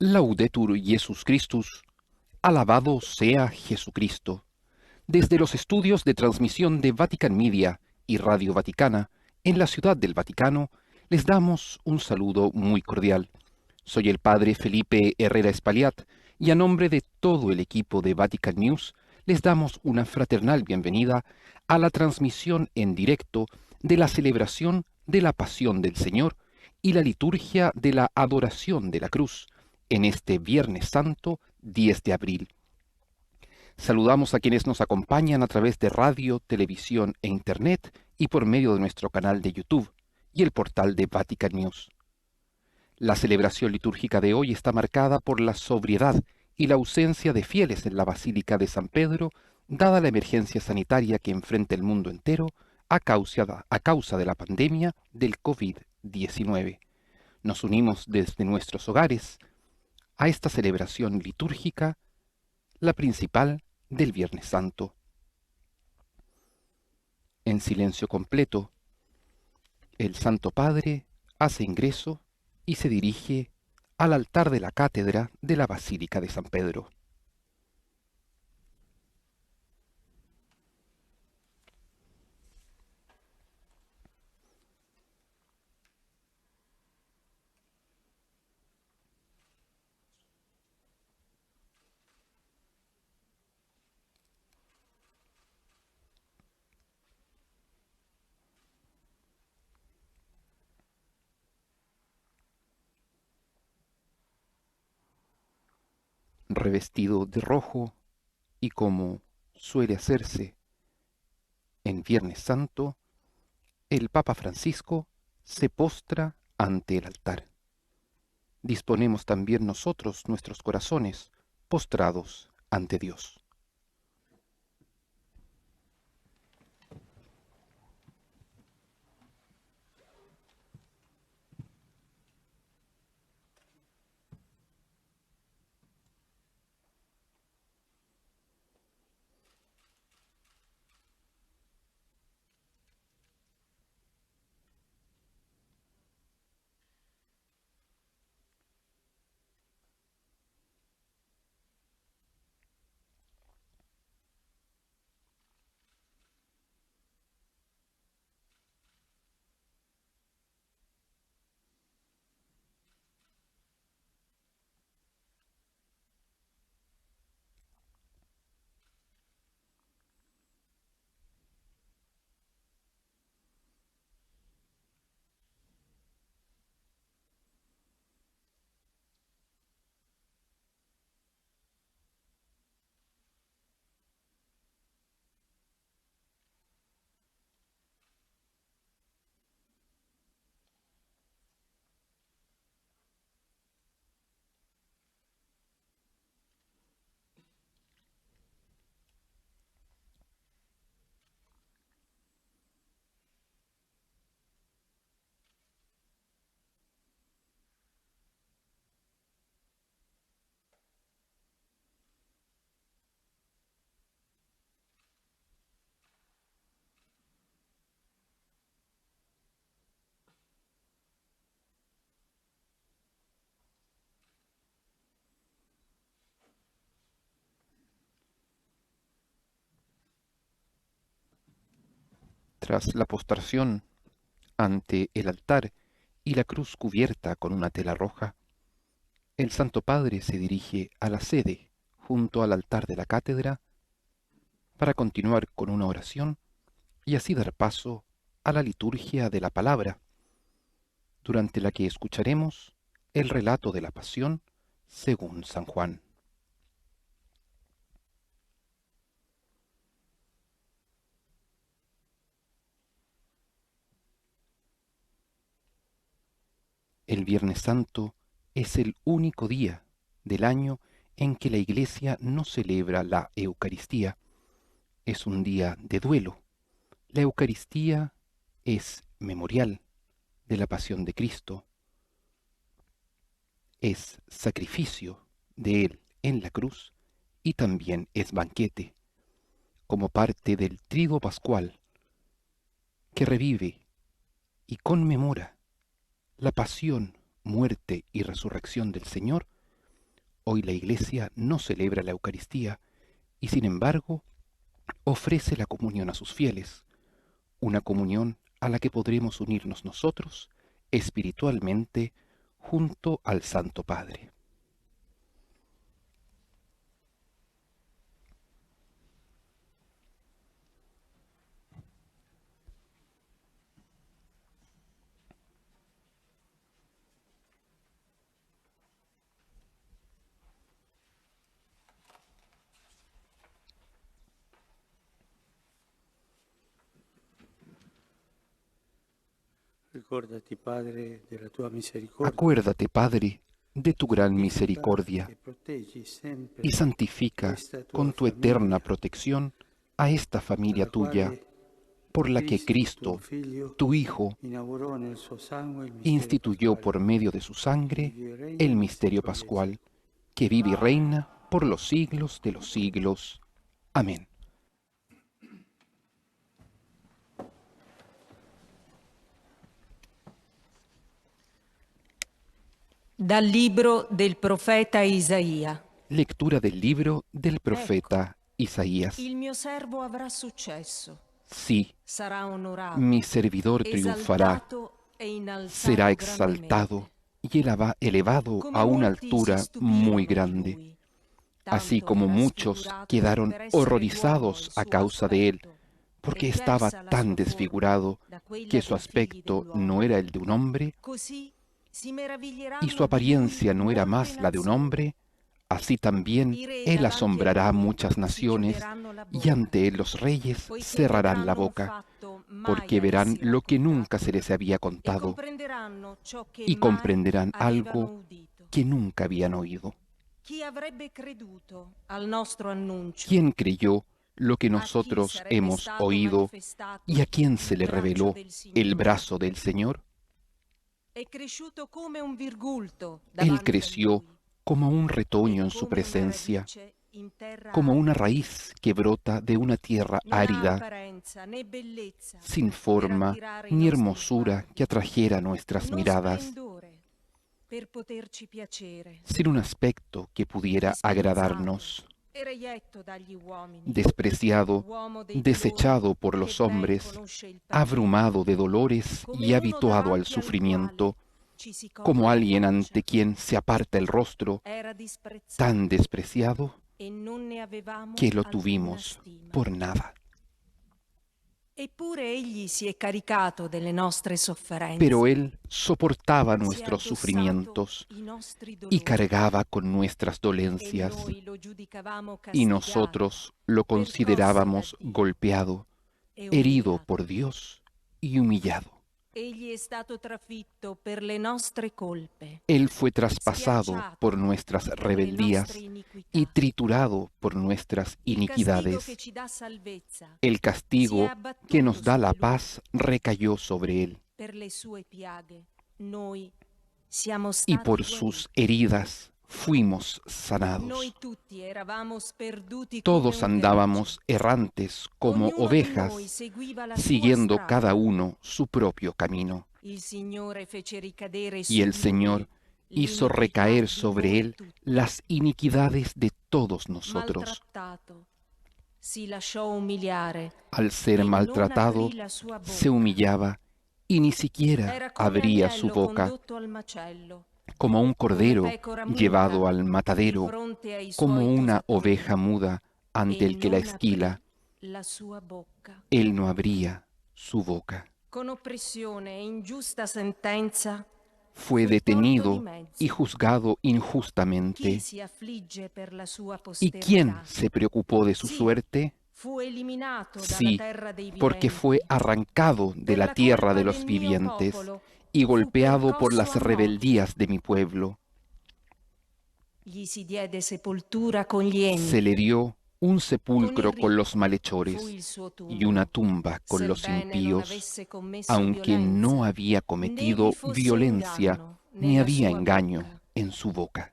Laudetur Jesus Christus, alabado sea Jesucristo. Desde los estudios de transmisión de Vatican Media y Radio Vaticana, en la Ciudad del Vaticano, les damos un saludo muy cordial. Soy el Padre Felipe Herrera Espaliat, y a nombre de todo el equipo de Vatican News, les damos una fraternal bienvenida a la transmisión en directo de la celebración de la Pasión del Señor y la liturgia de la Adoración de la Cruz, en este Viernes Santo, 10 de abril. Saludamos a quienes nos acompañan a través de radio, televisión e internet y por medio de nuestro canal de YouTube y el portal de Vatican News. La celebración litúrgica de hoy está marcada por la sobriedad y la ausencia de fieles en la Basílica de San Pedro, dada la emergencia sanitaria que enfrenta el mundo entero a causa de la pandemia del COVID-19. Nos unimos desde nuestros hogares a esta celebración litúrgica, la principal del Viernes Santo. En silencio completo, el Santo Padre hace ingreso y se dirige al altar de la cátedra de la Basílica de San Pedro. Revestido de rojo y como suele hacerse en Viernes Santo, el Papa Francisco se postra ante el altar. Disponemos también nosotros nuestros corazones postrados ante Dios. Tras la postración ante el altar y la cruz cubierta con una tela roja, el Santo Padre se dirige a la sede junto al altar de la cátedra para continuar con una oración y así dar paso a la liturgia de la palabra, durante la que escucharemos el relato de la Pasión según San Juan. El Viernes Santo es el único día del año en que la Iglesia no celebra la Eucaristía. Es un día de duelo. La Eucaristía es memorial de la pasión de Cristo, es sacrificio de Él en la cruz y también es banquete, como parte del triduo pascual que revive y conmemora la pasión, muerte y resurrección del Señor Hoy la Iglesia no celebra la Eucaristía y sin embargo ofrece la comunión a sus fieles, una comunión a la que podremos unirnos nosotros espiritualmente junto al Santo Padre. Ricordati, Padre, della tua misericordia. Acuérdate, Padre, de tu gran Visita misericordia e proteggi sempre y santifica questa tua con tu eterna famiglia, protección a esta familia alla tuya, quale por la que Cristo, tuo Cristo, Figlio, tu Hijo, inaugurò nel suo sangue il mistero instituyó pasquale, por medio de su che sangre vive e regna el nei misterio secoli dei secoli. pascual, que vive y reina por los siglos de los siglos. Amén. Dal libro del profeta Isaia. Lectura del libro del profeta Isaías. Il mio servo avrà successo, Sí, sarà onorato, mi servidor triunfará, esaltato e innalzato será exaltado y elevado grandemente. a una Come molti altura si stupirono muy di grande, lui, así tanto como era muchos sfigurato quedaron per essere horrorizados l'uomo il a suo causa de él, aspetto, porque e estaba diversa la tan sua desfigurado forma da quella que su dei figli aspecto dell'uomo. no era el de un hombre Così si y meraviglieranno su di lui apariencia no era molte más la de un nazioni. hombre, así también I re él davanti a asombrará a lui muchas si naciones chiuderanno la y bocca, ante él los reyes poiché cerrarán la vedranno un boca, fatto mai porque a verán essi lo que nunca raccontato se les había e contado comprenderanno ciò che y mai comprenderán avevano algo udito. que nunca habían oído. Chi avrebbe creduto al nostro annuncio? ¿Quién creyó lo que A chi nosotros sarebbe hemos stato oído manifestato y a quién se il le braccio reveló del el Signore? brazo del Señor? È cresciuto come un virgulto Él davanti a creció lui como un e retoño en su come una presencia, radice in terra como una arida. raíz que brota de una tierra Non ha árida, apparenza né bellezza sin per forma attirare i ni nostri hermosura sguardi, que atrajera nuestras non miradas, splendore per poterci piacere, sin un aspecto que pudiera disprezzato agradarnos, e reietto dagli uomini, despreciado, uomo dei dolori desechado por che los ben hombres, conosce il padrino, abrumado de dolores come y uno habituado al davanti al sufrimiento, quale ci si copre como la alguien faccia. ante quien se aparta el rostro, Era disprezzato tan despreciado e non ne avevamo que lo alcuna tuvimos stima. por nada. Eppure egli si è caricato delle nostre sofferenze, Pero él soportaba si è nuestros addossato sufrimientos i nostri y dolori, cargaba con nuestras e dolencias, noi lo giudicavamo y castigato, nosotros lo percosso da considerábamos Dio golpeado, e herido umiliato. por Dios y humillado. Egli è stato trafitto per le nostre colpe, Él fue traspasado schiacciato por nuestras per le rebeldías nostre iniquità. y triturado por nuestras Il castigo che iniquidades. ci dà salvezza El si è castigo abbattuto que nos da su la di lui. paz recayó sobre él, Per le sue piaghe noi siamo y stati por guariti. sus heridas fuimos sanados. Noi tutti eravamo sperduti come Todos un andábamos gregge. errantes como Ognuno di noi ovejas, seguiva la sua siguiendo strada. cada uno su propio camino. Il Signore fece ricadere su Y el di Señor lui hizo l'iniquità recaer di sobre voi él tutti. las iniquidades de todos nosotros. Maltrattato, si lasciò umiliare Al ser e non maltratado, aprì la sua bocca. se humillaba y ni siquiera Era come abría su agnello boca, condotto al macello, como un cordero come pecora muta llevado al di matadero, fronte ai como suoi una tosatori, oveja muda ante e el que la non esquila. aprì la sua bocca. Él no abría su boca. Con oppressione e ingiusta sentenza, Fue fu tolto di detenido mezzo. y juzgado Chi injustamente. si affligge per la sua ¿Y quién posterità? se preocupó de su Sì, suerte? fu eliminato dalla Sí, terra dei porque fue viventi. arrancado de Per la la tierra colpa de los del mio vivientes popolo y fu golpeado por percosso las a morte. rebeldías de mi pueblo. Gli si diede sepoltura con gli Se empi, le dio un sepulcro Con il con los ricco malhechores fu il suo y tumbo, una tumba con los sebbene non impíos, avesse commesso aunque no violenza, había né cometido vi fosse violencia inganno ni nella había sua engaño bocca. en su boca.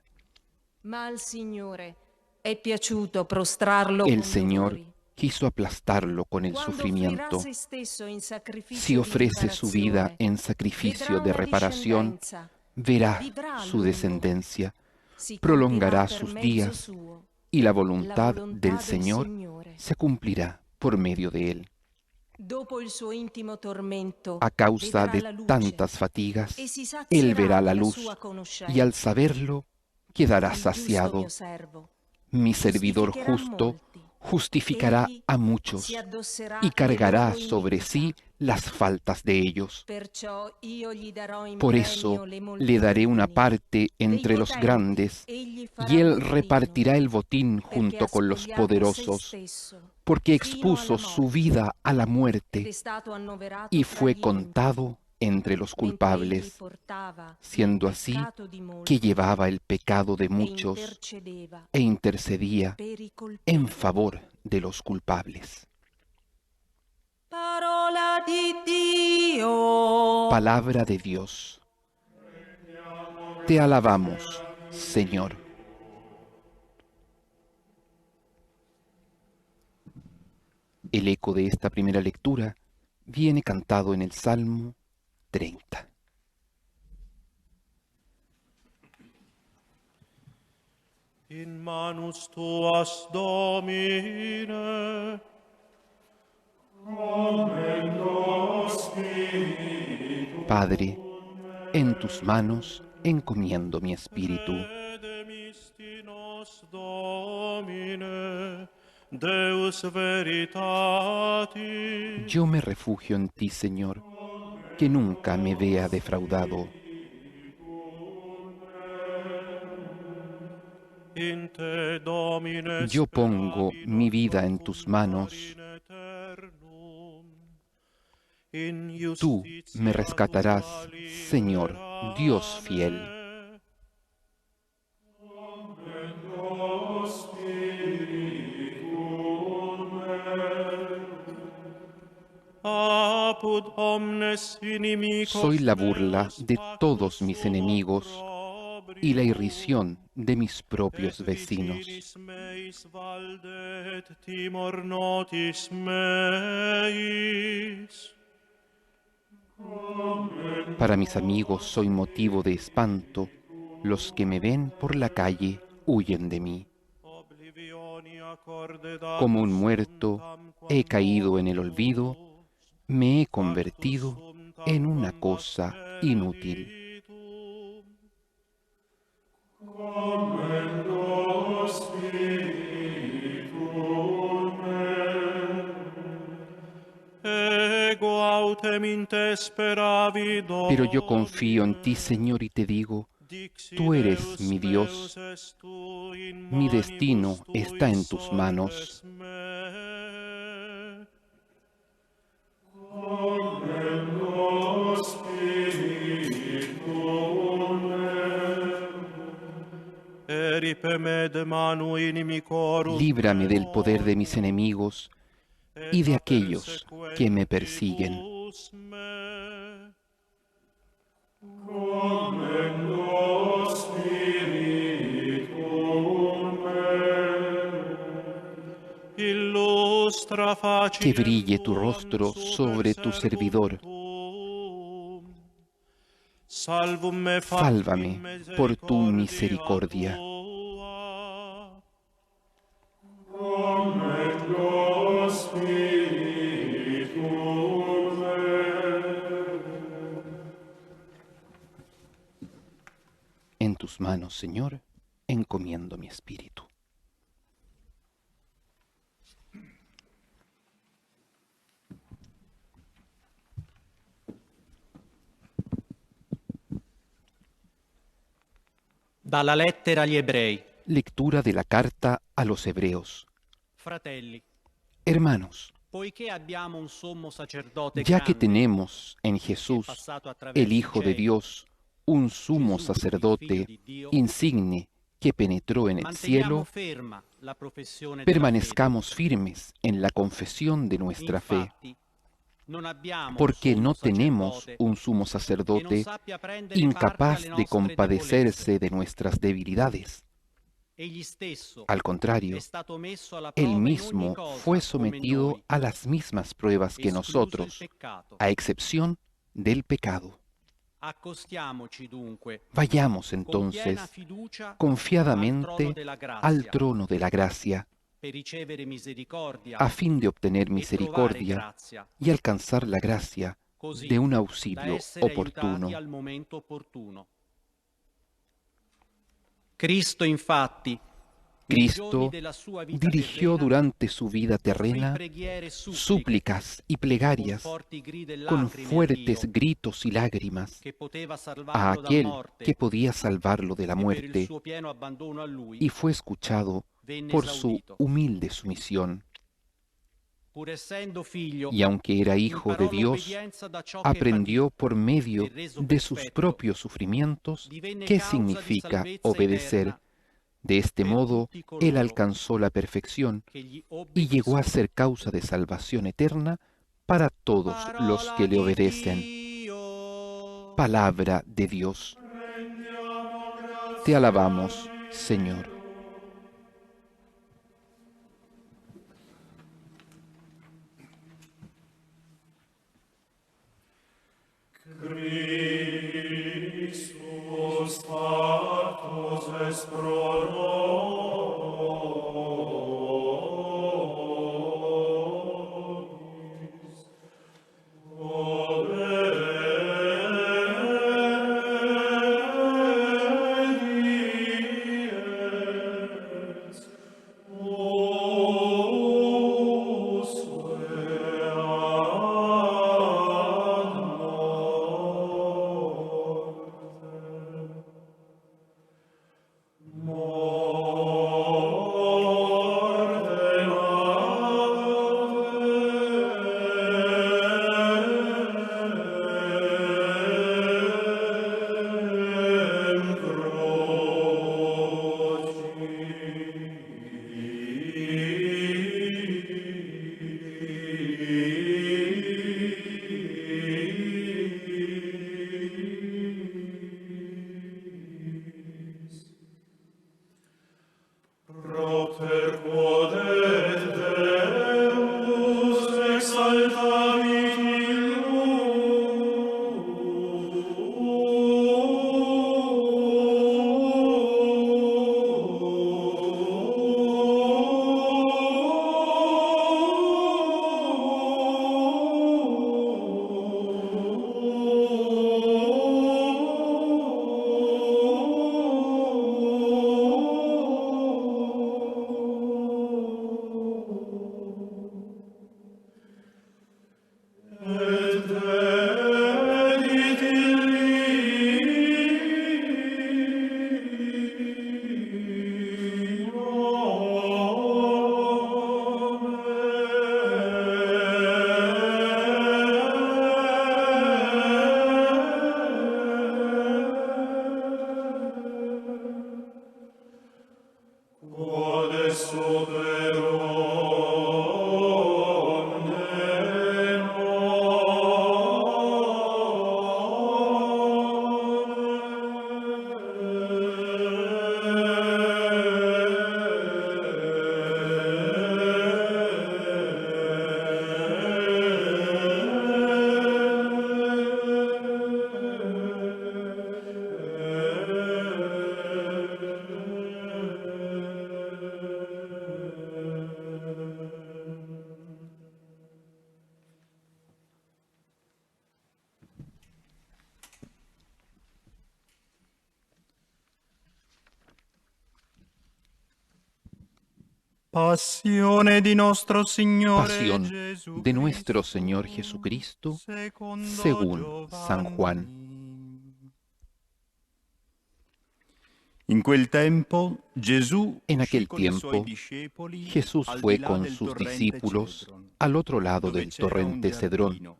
Ma al Signore è piaciuto prostrarlo El con Señor dolori. quiso aplastarlo con el Quando offrirà sufrimiento. se stesso in sacrificio Si di ofrece su vida riparazione, en vedrà sacrificio de una reparación, discendenza, verá vivrà a su lungo, descendencia, prolongará sus días y la voluntad del Señor se cumplirá por medio de él. A causa de tantas fatigas, él verá la luz y al saberlo quedará saciado. Mi servidor justo justificará a muchos y cargará sobre sí las faltas de ellos. Por eso le daré una parte entre los grandes y él repartirá el botín junto con los poderosos, porque expuso su vida a la muerte y fue contado entre los culpables, siendo así que llevaba el pecado de muchos e intercedía en favor de los culpables. Palabra de Dios. Te alabamos, Señor. El eco de esta primera lectura viene cantado en el Salmo 30. In manus tuas, Domine, Padre, en tus manos encomiendo mi espíritu. Domine, Deus veritati. Yo me refugio en ti, Señor, que nunca me vea defraudado. In te, Domine, Yo pongo mi vida en tus manos. Tú me rescatarás, Señor, Dios fiel. Apud omnes inimicos Soy la burla de todos mis enemigos y la irrisión de mis propios vecinos. meis valdet timor notis meis. Para mis amigos soy motivo de espanto. Los que me ven por la calle huyen de mí. Como un muerto he caído en el olvido. Me he convertido en una cosa inútil. Pero yo confío en ti, Señor, y te digo, tú eres mi Dios. Mi destino está en tus manos. Líbrame del poder de mis enemigos y de aquellos que me persiguen. Que brille tu rostro sobre tu servidor. Sálvame por tu misericordia. En tus manos, Señor, encomiendo mi espíritu. Dalla lettera agli Ebrei. Lectura de la carta a los Hebreos. Fratelli, Hermanos, poiché abbiamo un sommo sacerdote ya que grande, tenemos en Jesús, passato attraverso el Hijo de i cieli, Dios, un sumo Gesù, il sacerdote Figlio di Dio, insigne que penetró en el manteniamo cielo, ferma la professione della permanezcamos firmes en la confesión de fede. nuestra fe, Infatti, non abbiamo porque un no sommo tenemos sacerdote un sumo che non sacerdote sappia prendere incapaz parte alle de nostre compadecerse de nuestras debilidades. Egli stesso Al contrario, è stato messo alla él prova in ogni mismo cosa fue come sometido noi, a las mismas pruebas que escluso il nosotros, peccato. a excepción del pecado. Accostiamoci dunque Vayamos con entonces piena fiducia al confiadamente trono della al grazia trono de la gracia, per ricevere misericordia a fin de obtener e trovare misericordia grazia, y alcanzar la gracia così de un da auxilio essere oportuno. aiutati al momento opportuno. Cristo, infatti, nei giorni Cristo della sua vita dirigió terrena, durante su vida offrì terrena preghiere e suppliche súplicas y con plegarias forti grida e con lacrime a fuertes Dio, gritos y lágrimas che poteva a salvarlo da aquel morte, que podía salvarlo de la e per il muerte, suo pieno abbandono a Lui y fue escuchado venne por su esaudito. humilde sumisión. Pur essendo figlio, Y aunque era hijo de imparò Dios, l'obbedienza da ciò che aprendió patì, por medio e reso de sus perfetto, propios sufrimientos divenne qué causa di significa salvezza obedecer. eterna De este per modo, tutti él coloro alcanzó la perfección che gli y llegó a obbediscono. ser causa de salvación eterna para todos los Parola que le di obedecen. Dio. Palabra de Dios. Te alabamos, Señor. Passione di nostro Signore Pasión Gesù de nuestro Cristo, Señor Jesucristo, secondo según San Juan. Giovanni. In quel tempo Gesù En uscì aquel con i suoi tiempo, discepoli Jesús al fue di là con del sus torrente discípulos Cedron, al otro lado dove del c'era un torrente Cedrón. giardino,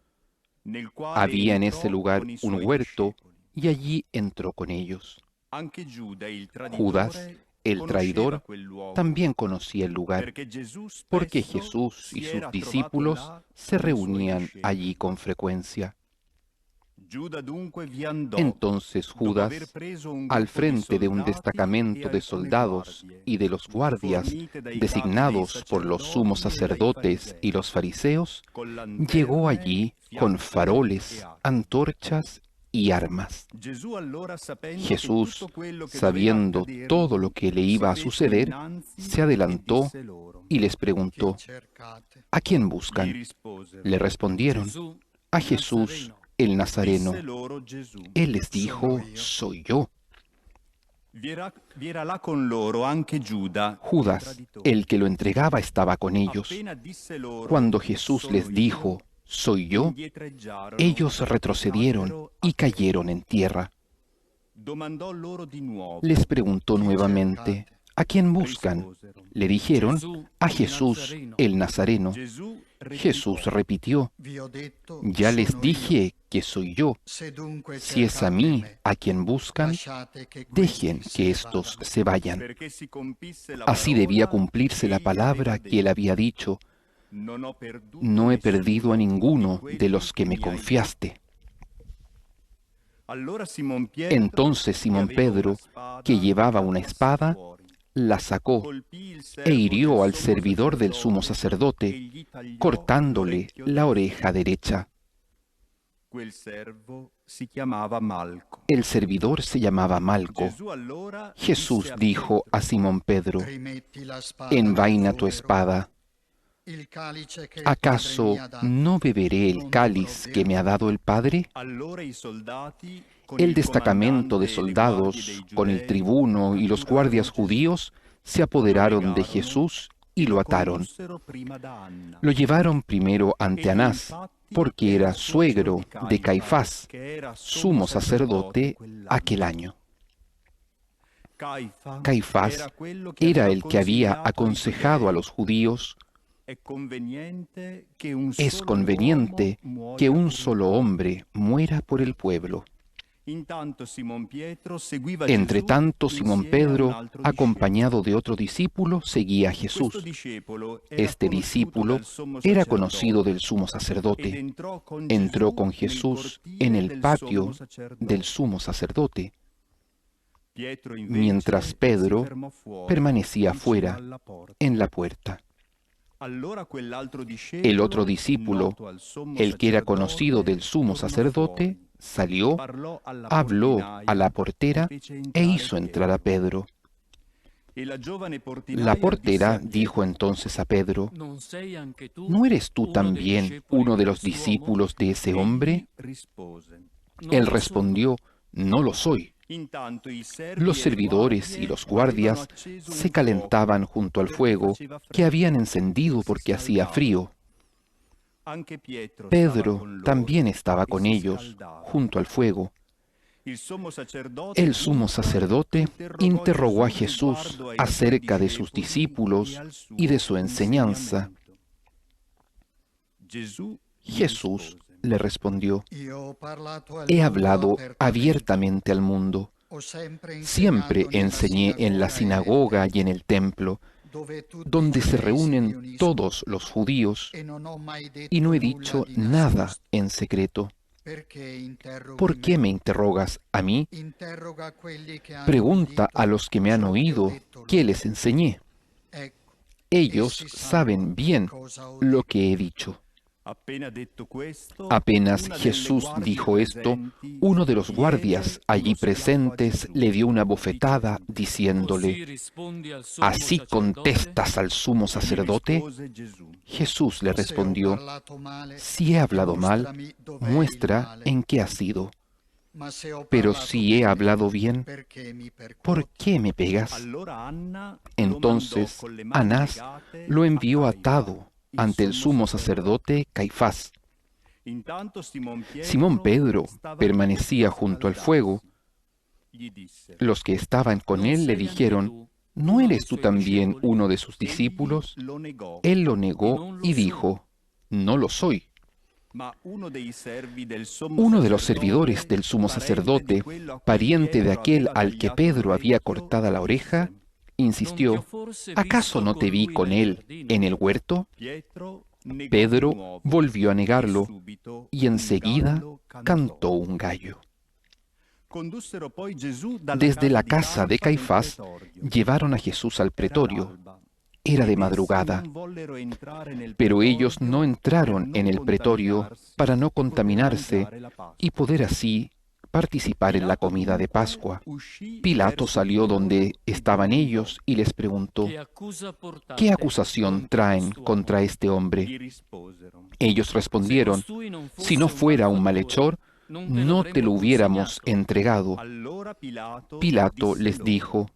nel quale Había en entrò ese lugar con i un suoi huerto discepoli. y allí entró con ellos. Anche Giuda, il Judas, traditore, el conosceva traidor, quel luogo, también conocía el lugar, perché Gesù porque spesso Jesús y si sus era trovato discípulos là se con i suoi reunían discepoli. allí con frecuencia. Giuda dunque vi andò, Entonces dopo Judas, aver preso un al gruppo di frente de un soldati destacamento e de alcune soldados guardie, y de los guardias fornite dai capi dei designados por los sumos sacerdoti sacerdotes e y dai los fariseos, con llegó lanterne, allí fiaccole con e faroles, acqua. antorchas y armas. Jesús, Jesús, sabiendo todo lo que le iba a suceder, se adelantó y les preguntó, ¿a quién buscan? Le respondieron, a Jesús el Nazareno. Él les dijo, soy yo. Judas, el que lo entregaba, estaba con ellos. Cuando Jesús les dijo, soy yo, ellos retrocedieron y cayeron en tierra. Les preguntó nuevamente, ¿a quién buscan? Le dijeron, a Jesús el Nazareno. Jesús repitió, ya les dije que soy yo. Si es a mí a quien buscan, dejen que éstos se vayan. Así debía cumplirse la palabra que él había dicho, no he perdido a ninguno de los que me confiaste. Entonces Simón Pedro, que llevaba una espada, la sacó e hirió al servidor del sumo sacerdote, cortándole la oreja derecha. El servidor se llamaba Malco. Jesús dijo a Simón Pedro, envaina tu espada. ¿Acaso no beberé el cáliz que me ha dado el Padre? El destacamento de soldados, con el tribuno y los guardias judíos, se apoderaron de Jesús y lo ataron. Lo llevaron primero ante Anás, porque era suegro de Caifás, sumo sacerdote aquel año. Caifás era el que había aconsejado a los judíos, es conveniente que un solo hombre muera por el pueblo. Entre tanto, Simón Pedro, acompañado de otro discípulo, seguía a Jesús. Este discípulo era conocido del sumo sacerdote. Entró con Jesús en el patio del sumo sacerdote, mientras Pedro permanecía fuera, en la puerta. El otro discípulo, el que era conocido del sumo sacerdote, salió, habló a la portera e hizo entrar a Pedro. La portera dijo entonces a Pedro, ¿no eres tú también uno de los discípulos de ese hombre? Él respondió, no lo soy. Los servidores y los guardias se calentaban junto al fuego que habían encendido porque hacía frío. Pedro también estaba con ellos, junto al fuego. El sumo sacerdote interrogó a Jesús acerca de sus discípulos y de su enseñanza. Jesús le respondió, he hablado abiertamente al mundo. Siempre enseñé en la sinagoga y en el templo, donde se reúnen todos los judíos, y no he dicho nada en secreto. ¿Por qué me interrogas a mí? Pregunta a los que me han oído qué les enseñé. Ellos saben bien lo que he dicho. Apenas Jesús dijo esto, uno de los guardias allí presentes le dio una bofetada diciéndole, ¿así contestas al sumo sacerdote? Jesús le respondió, si he hablado mal, muestra en qué ha sido. Pero si he hablado bien, ¿por qué me pegas? Entonces Anás lo envió atado ante el sumo sacerdote Caifás. Simón Pedro permanecía junto al fuego. Los que estaban con él le dijeron, ¿no eres tú también uno de sus discípulos? Él lo negó y dijo, no lo soy. Uno de los servidores del sumo sacerdote, pariente de aquel al que Pedro había cortado la oreja, insistió, ¿acaso no te vi con él en el huerto? Pedro volvió a negarlo y enseguida cantó un gallo. Desde la casa de Caifás llevaron a Jesús al pretorio. Era de madrugada, pero ellos no entraron en el pretorio para no contaminarse y poder así participar en la comida de Pascua. Pilato salió donde estaban ellos y les preguntó: ¿qué acusación traen contra este hombre? Ellos respondieron: si no fuera un malhechor, no te lo hubiéramos entregado. Pilato les dijo: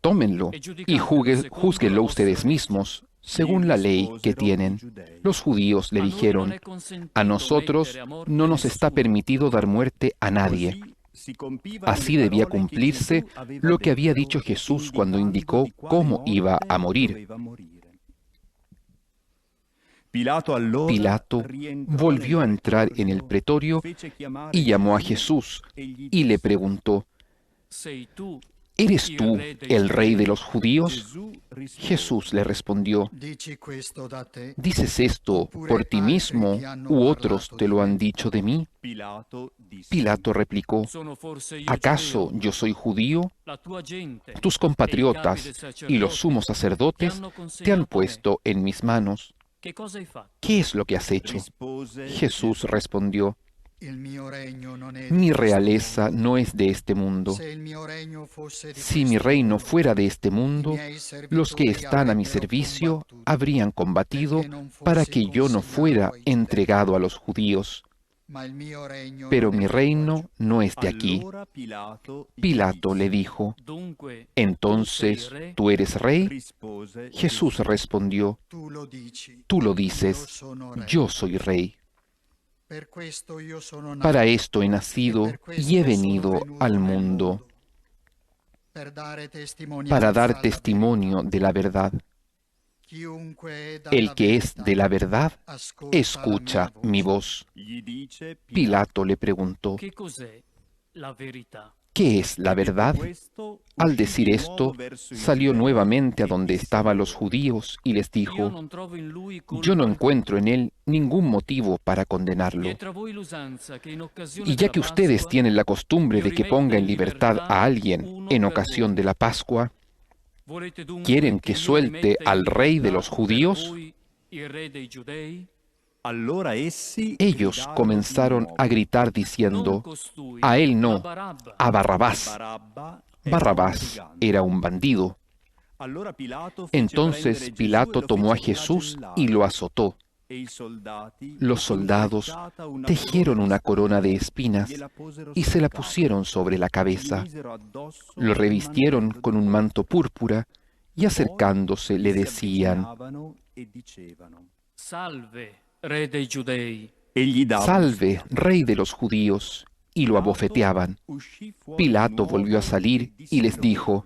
tómenlo y júzguenlo ustedes mismos, según la ley que tienen. Los judíos le dijeron: a nosotros no nos está permitido dar muerte a nadie. Así debía cumplirse lo que había dicho Jesús cuando indicó cómo iba a morir. Pilato volvió a entrar en el pretorio y llamó a Jesús y le preguntó: ¿eres tú el rey de los judíos? Jesús le respondió: ¿dices esto por ti mismo u otros te lo han dicho de mí? Pilato replicó: ¿acaso yo soy judío? Tus compatriotas y los sumos sacerdotes te han puesto en mis manos. ¿Qué es lo que has hecho? Jesús respondió: mi realeza no es de este mundo. Si mi reino fuera de este mundo, los que están a mi servicio habrían combatido para que yo no fuera entregado a los judíos. Pero mi reino no es de aquí. Pilato le dijo: ¿entonces tú eres rey? Jesús respondió: tú lo dices, yo soy rey. Para esto he nacido y he venido al mundo, para dar testimonio de la verdad. El que es de la verdad, escucha mi voz. Pilato le preguntó: ¿qué es la verdad? Al decir esto, salió nuevamente a donde estaban los judíos y les dijo: yo no encuentro en él ningún motivo para condenarlo. Y ya que ustedes tienen la costumbre de que ponga en libertad a alguien en ocasión de la Pascua, ¿quieren que suelte al rey de los judíos? Ellos comenzaron a gritar diciendo: a él no, a Barrabás. Barrabás era un bandido. Entonces Pilato tomó a Jesús y lo azotó. Los soldados tejieron una corona de espinas y se la pusieron sobre la cabeza. Lo revistieron con un manto púrpura y acercándose le decían: Salve, Re dei Giudei. Salve, rey de los judíos, y lo abofeteaban. Pilato volvió a salir y les dijo: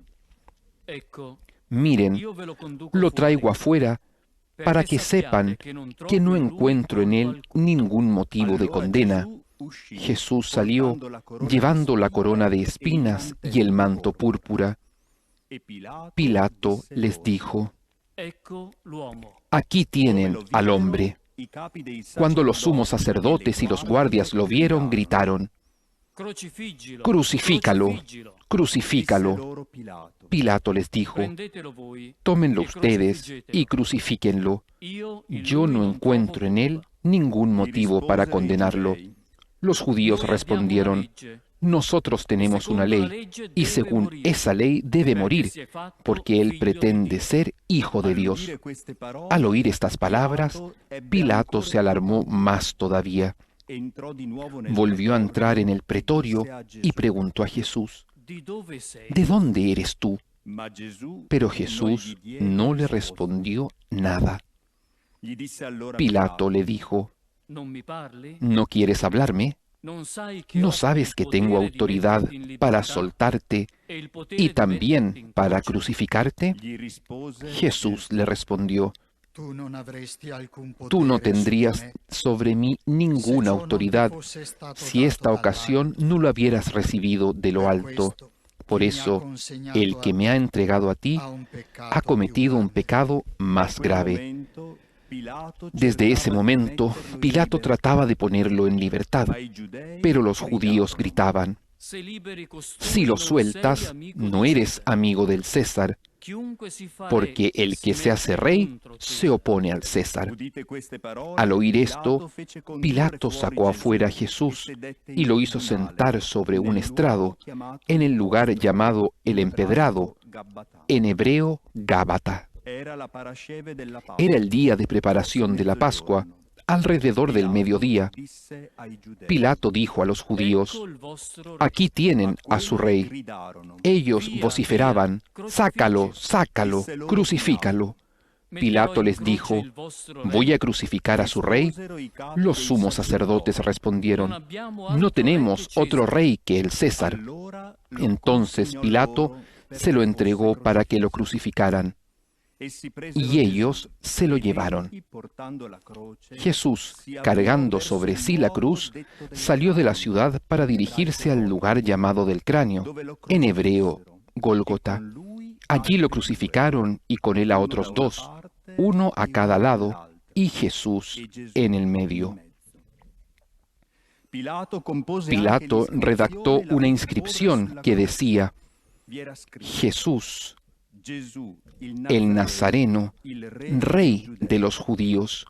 miren, lo traigo afuera para que sepan que no encuentro en él ningún motivo de condena. Jesús salió llevando la corona de espinas y el manto púrpura. Pilato les dijo: aquí tienen al hombre. Cuando los sumos sacerdotes y los guardias lo vieron, gritaron: crucifícalo, crucifícalo. Pilato les dijo: tómenlo ustedes y crucifíquenlo. Yo no encuentro en él ningún motivo para condenarlo. Los judíos respondieron: nosotros tenemos una ley, y según esa ley debe morir, porque él pretende ser hijo de Dios. Al oír estas palabras, Pilato se alarmó más todavía. Volvió a entrar en el pretorio y preguntó a Jesús: ¿de dónde eres tú? Pero Jesús no le respondió nada. Pilato le dijo: ¿no quieres hablarme? ¿No sabes que tengo autoridad para soltarte y también para crucificarte? Jesús le respondió: tú no tendrías sobre mí ninguna autoridad si esta ocasión no lo hubieras recibido de lo alto. Por eso, el que me ha entregado a ti ha cometido un pecado más grave. Desde ese momento, Pilato trataba de ponerlo en libertad, pero los judíos gritaban: si lo sueltas, no eres amigo del César. porque el que se hace rey se opone al César. Udite queste parole, Al oír esto, fece condurre Pilato fuori sacó Gesù afuera a e Jesús sedette y in lo hizo tribunale, sentar sobre un nel estrado, luogo chiamato en el il lugar Postro, llamado el in Empedrado, ebraico Gabbatà. en hebreo Gábata. Era la parasceve della Pasqua. Era el día de preparación de la Pascua, alrededor del mediodía. Disse ai giudei, Pilato dijo a los judíos: aquí tienen a su rey. gridarono, Ellos vociferaban: sácalo, sácalo, crucifícalo. Pilato les dijo: ¿voy a crucificar a su rey? Los sumos sacerdotes respondieron: no tenemos otro rey que el César. allora lo Entonces consegnò Pilato loro se lo perché entregó fosse para que lo crucificaran, Essi presero y ellos Gesù, se lo ed egli, llevaron. portando la croce, Jesús, si avviò cargando verso sobre il sí la luogo cruz, detto del salió de la Cranio, ciudad para dirigirse al lugar llamado del cráneo, dove lo en hebreo crocifissero, Gólgota. e con lui Allí lo altri crucificaron y con él a uno otros da una dos, parte uno a e cada uno lado, dall'altra, y Jesús e Gesù en el in medio. mezzo. Pilato compose Pilato anche l'iscrizione redactó e la una fece inscripción porre sulla que croce. decía: Vi era scritto: Jesús, Gesù, el Nazareno, il re rey dei Giudei. de los judíos.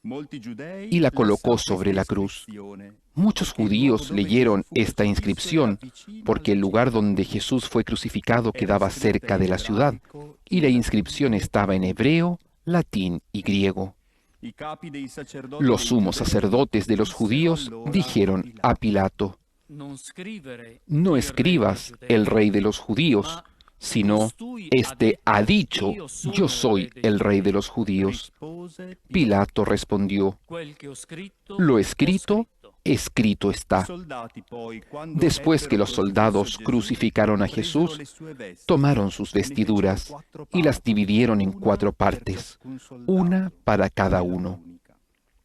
Molti giudei Y la colocó lasciarono sobre la questa cruz. iscrizione, Muchos perché il luogo judíos dove leyeron Gesù fu esta crocifisso inscripción era vicino porque el al lugar cielo. donde Jesús fue crucificado Era quedaba scritta cerca in de la ciudad, ebraico, y la in inscripción latino estaba en e in hebreo, latín y griego. I capi dei sacerdoti Los dei sumos giudei sacerdotes de los dissero judíos allora dijeron a Pilato: no no escribas el rey de los judíos, sino este ha dicho: yo soy el rey de los judíos. rispose Pilato respondió: lo escrito, escrito está. soldati poi, quando Después que ebbero los soldados crocifisso crucificaron a Gesù, Jesús, presero le sue vesti, tomaron sus ne fecero vestiduras quattro y las parti, dividieron en una 4 per partes, ciascun soldato, una para cada e la uno. tunica.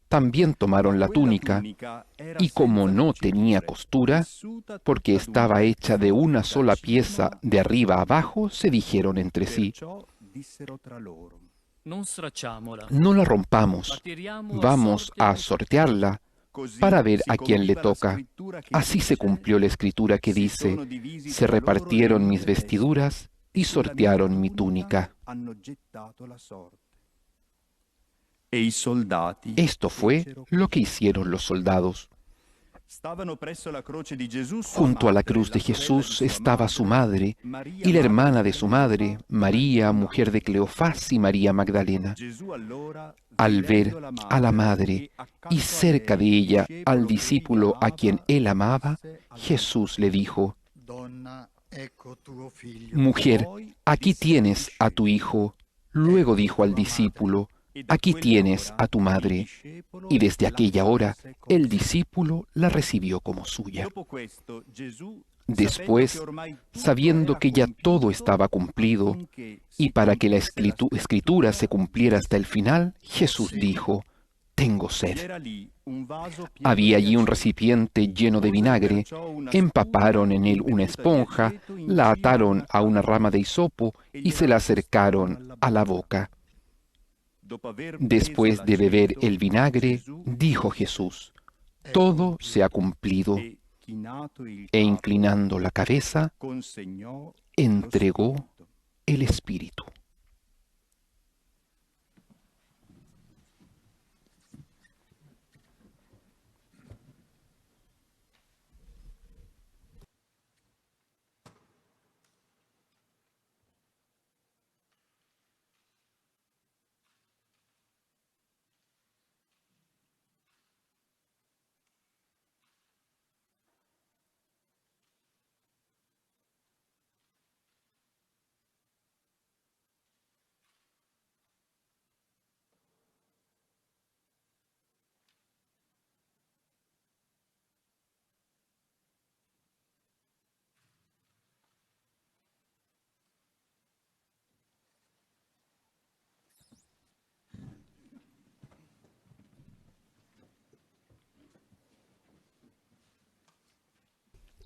También tomaron la Quella túnica, tunica era y como senza no cuciture, tenía costura, tessuta porque tutta d'un estaba hecha de pezzo, una da sola cima pieza de arriba a abajo, se dijeron entre sí: perciò dissero tra loro: no la rompamos, vamos a sortearla così para ver si a quién le compiva la toca. scrittura che Así se dice: cumplió la escritura que si dice: sono divisi se tra loro le repartieron mie mis vesti, vestiduras y sulla mia sortearon mi túnica. hanno gettato la sorte. E i soldati Esto fue fecero lo così. que hicieron los soldados. Stavano presso la croce di Gesù sua Junto a la madre, cruz de la sorella Jesús di sua estaba su madre Maria, y la madre hermana di de su madre, María, mujer de Cleofás y María Magdalena. Gesù allora, Al ver vedendo a la madre e accanto y a cerca lei de il ella al discepolo che discípulo a amava, quien él amaba, disse alla Jesús le dijo: Donna, ecco tuo figlio. mujer, Poi aquí disse al tienes a tu hijo. Luego dijo al discípulo: e da aquí quella tienes ora a tu il madre. discepolo Y desde la aquella hora accolse come el sua. discípulo la recibió como suya. Dopo questo, Gesù, Después, sapendo che ormai tutto sabiendo era que ya compiuto, todo estaba cumplido, affinché y si para que la compiesse la escritura se cumpliera hasta el final, Jesús dijo: tengo Vi sed. era lì un vaso pieno Había di allí un aceto. recipiente lleno de vinagre, Posero perciò una empaparon en él sputa una imbevuta di esponja, aceto in la cima ataron una a una cappa rama de hisopo e y se gliela la accostarono acercaron a la boca. Dopo aver Después preso de beber l'aceto, el vinagre, Gesù dijo Jesús: todo se ha cumplido. e chinato il E capo, inclinando la cabeza, consegnò lo entregó spirito. el Espíritu.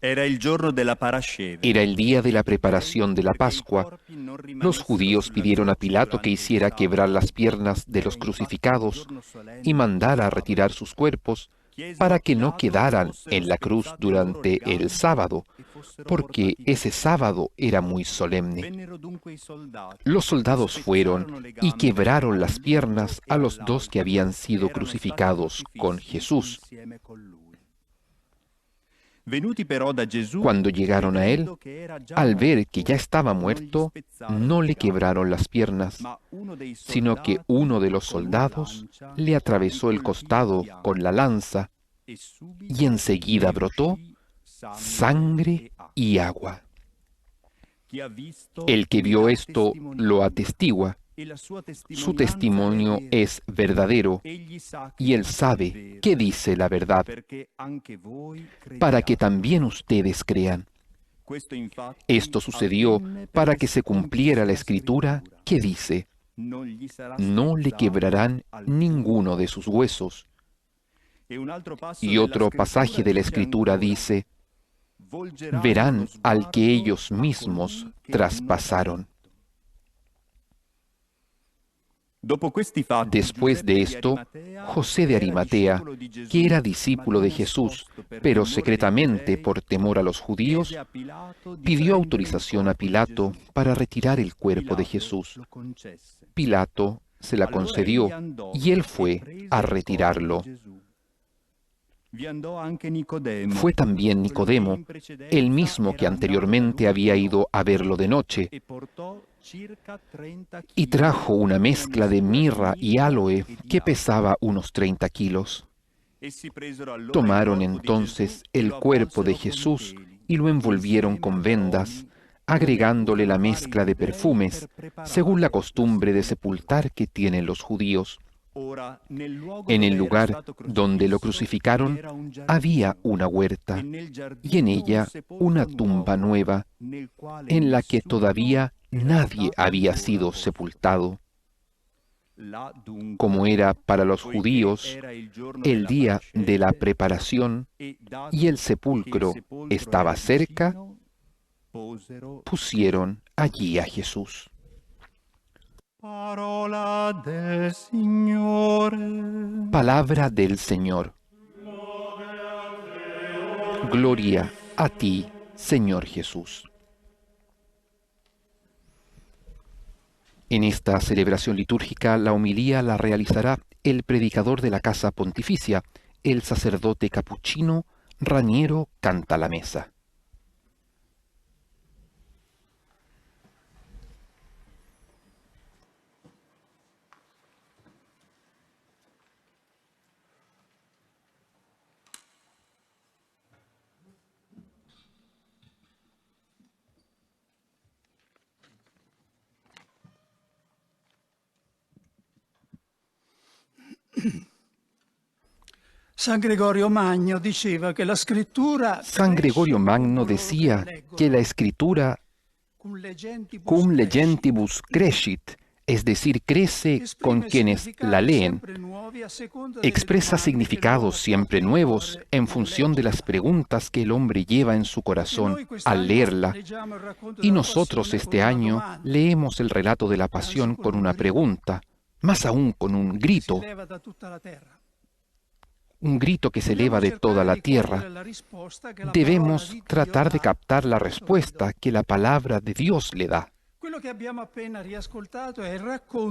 Era il giorno della parasceve. Era el día de la preparación de la Pascua. Los judíos pidieron a Pilato que hiciera quebrar las piernas de los crucificados y mandara a retirar sus cuerpos para que no quedaran en la cruz durante el sábado, porque ese sábado era muy solemne. Los soldados fueron y quebraron las piernas a los dos que habían sido crucificados con Jesús. Cuando llegaron a él, al ver que ya estaba muerto, no le quebraron las piernas, sino que uno de los soldados le atravesó el costado con la lanza y enseguida brotó sangre y agua. El que vio esto lo atestigua. Su testimonio es verdadero y él sabe que dice la verdad, para que también ustedes crean. Esto sucedió para que se cumpliera la escritura que dice: no le quebrarán ninguno de sus huesos. Y otro pasaje de la escritura dice: verán al que ellos mismos traspasaron. Después de esto, José de Arimatea, que era discípulo de Jesús, pero secretamente por temor a los judíos, pidió autorización a Pilato para retirar el cuerpo de Jesús. Pilato se la concedió y él fue a retirarlo. Fue también Nicodemo, el mismo que anteriormente había ido a verlo de noche, y trajo una mezcla de mirra y áloe que pesaba unos 30 kilos. Tomaron entonces el cuerpo de Jesús y lo envolvieron con vendas, agregándole la mezcla de perfumes, según la costumbre de sepultar que tienen los judíos. En el lugar donde lo crucificaron había una huerta, y en ella una tumba nueva, en la que todavía nadie había sido sepultado. Como era para los judíos el día de la preparación y el sepulcro estaba cerca, pusieron allí a Jesús. Palabra del Señor. Gloria a ti, Señor Jesús. En esta celebración litúrgica, la homilía la realizará el predicador de la Casa Pontificia, el sacerdote capuchino Raniero Cantalamessa. San Gregorio Magno decía que la escritura cum legentibus crescit, es decir, crece con quienes la leen, expresa significados siempre nuevos en función de las preguntas que el hombre lleva en su corazón al leerla. Y nosotros este año leemos el relato de la Pasión con una pregunta, más aún con un grito que se eleva de toda la tierra. Debemos tratar de captar la respuesta que la palabra de Dios le da.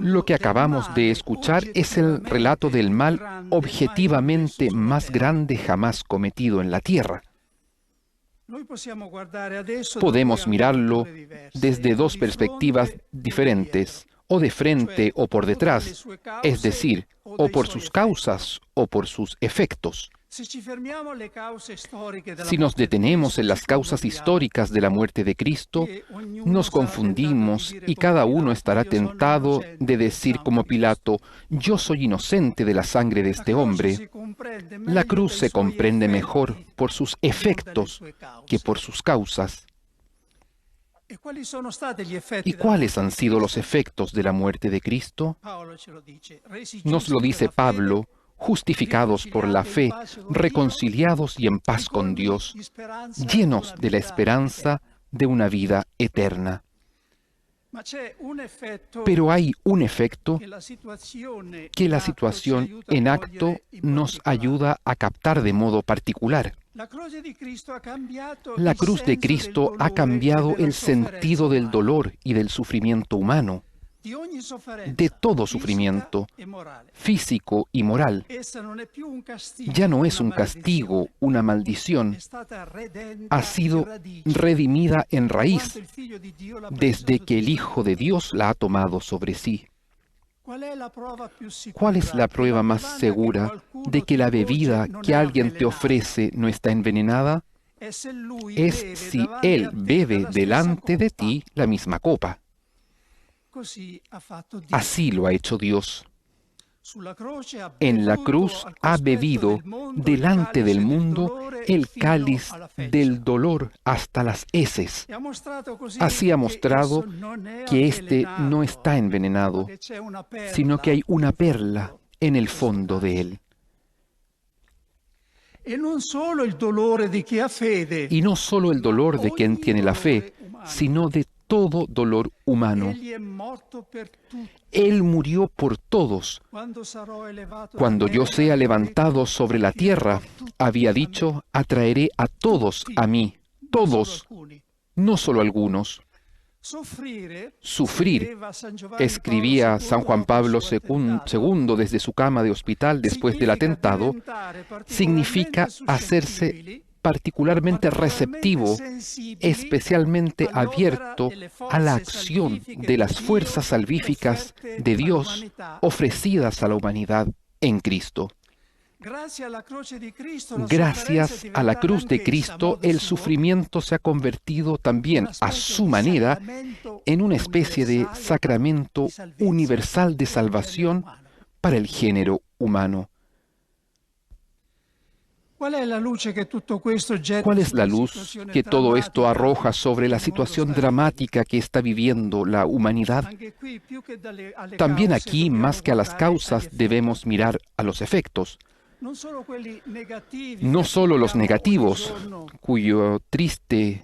Lo que acabamos de escuchar es el relato del mal objetivamente más grande jamás cometido en la tierra. Podemos mirarlo desde dos perspectivas diferentes, o de frente o por detrás, es decir, o por sus causas o por sus efectos. Si nos detenemos en las causas históricas de la muerte de Cristo, nos confundimos y cada uno estará tentado de decir como Pilato: yo soy inocente de la sangre de este hombre. La cruz se comprende mejor por sus efectos que por sus causas. ¿Y cuáles han sido los efectos de la muerte de Cristo? Nos lo dice Pablo: justificados por la fe, reconciliados y en paz con Dios, llenos de la esperanza de una vida eterna. Ma c'è un effetto Pero hay un efecto che la situazione en acto nos ayuda a captar de modo particular. La cruz de Cristo ha cambiado La il cruz de senso Cristo del ha dolore cambiado e della el sentido sofferenza del umana, dolor y del sufrimiento humano, di ogni sofferenza de todo fisica sufrimiento e morale. físico y moral. Essa non è più un castigo, Ya no es una un castigo, maledizione. una maldición, È stata redenta ha sido in radice, redimida en quanto raíz il Figlio di Dio l'ha desde preso que el su Hijo de Dios la ha tomado sobre sí. ¿Cuál es la prueba più sicura? ¿Cuál es la prueba más segura de que la bebida que alguien te ofrece no está envenenada? Es Si Él bebe delante de ti la misma copa. Así lo ha hecho Dios. En la cruz ha bebido delante del mundo el cáliz del dolor hasta las heces. Así ha mostrado que éste no está envenenado, sino que hay una perla en el fondo de él. Y no solo el dolor de quien tiene la fe, sino de todo dolor humano. Él murió por todos. Cuando yo sea levantado sobre la tierra, había dicho, atraeré a todos a mí, todos, no solo algunos. Sufrir, escribía San Juan Pablo II desde su cama de hospital después del atentado, significa hacerse particularmente receptivo, especialmente abierto a la acción de las fuerzas salvíficas de Dios ofrecidas a la humanidad en Cristo. Gracias a la cruz de Cristo, el sufrimiento se ha convertido también, a su manera, en una especie de sacramento universal de salvación para el género humano. ¿Cuál es la luz que todo esto arroja sobre la situación dramática que está viviendo la humanidad? También aquí, más que a las causas, debemos mirar a los efectos. No solo los negativos, cuya triste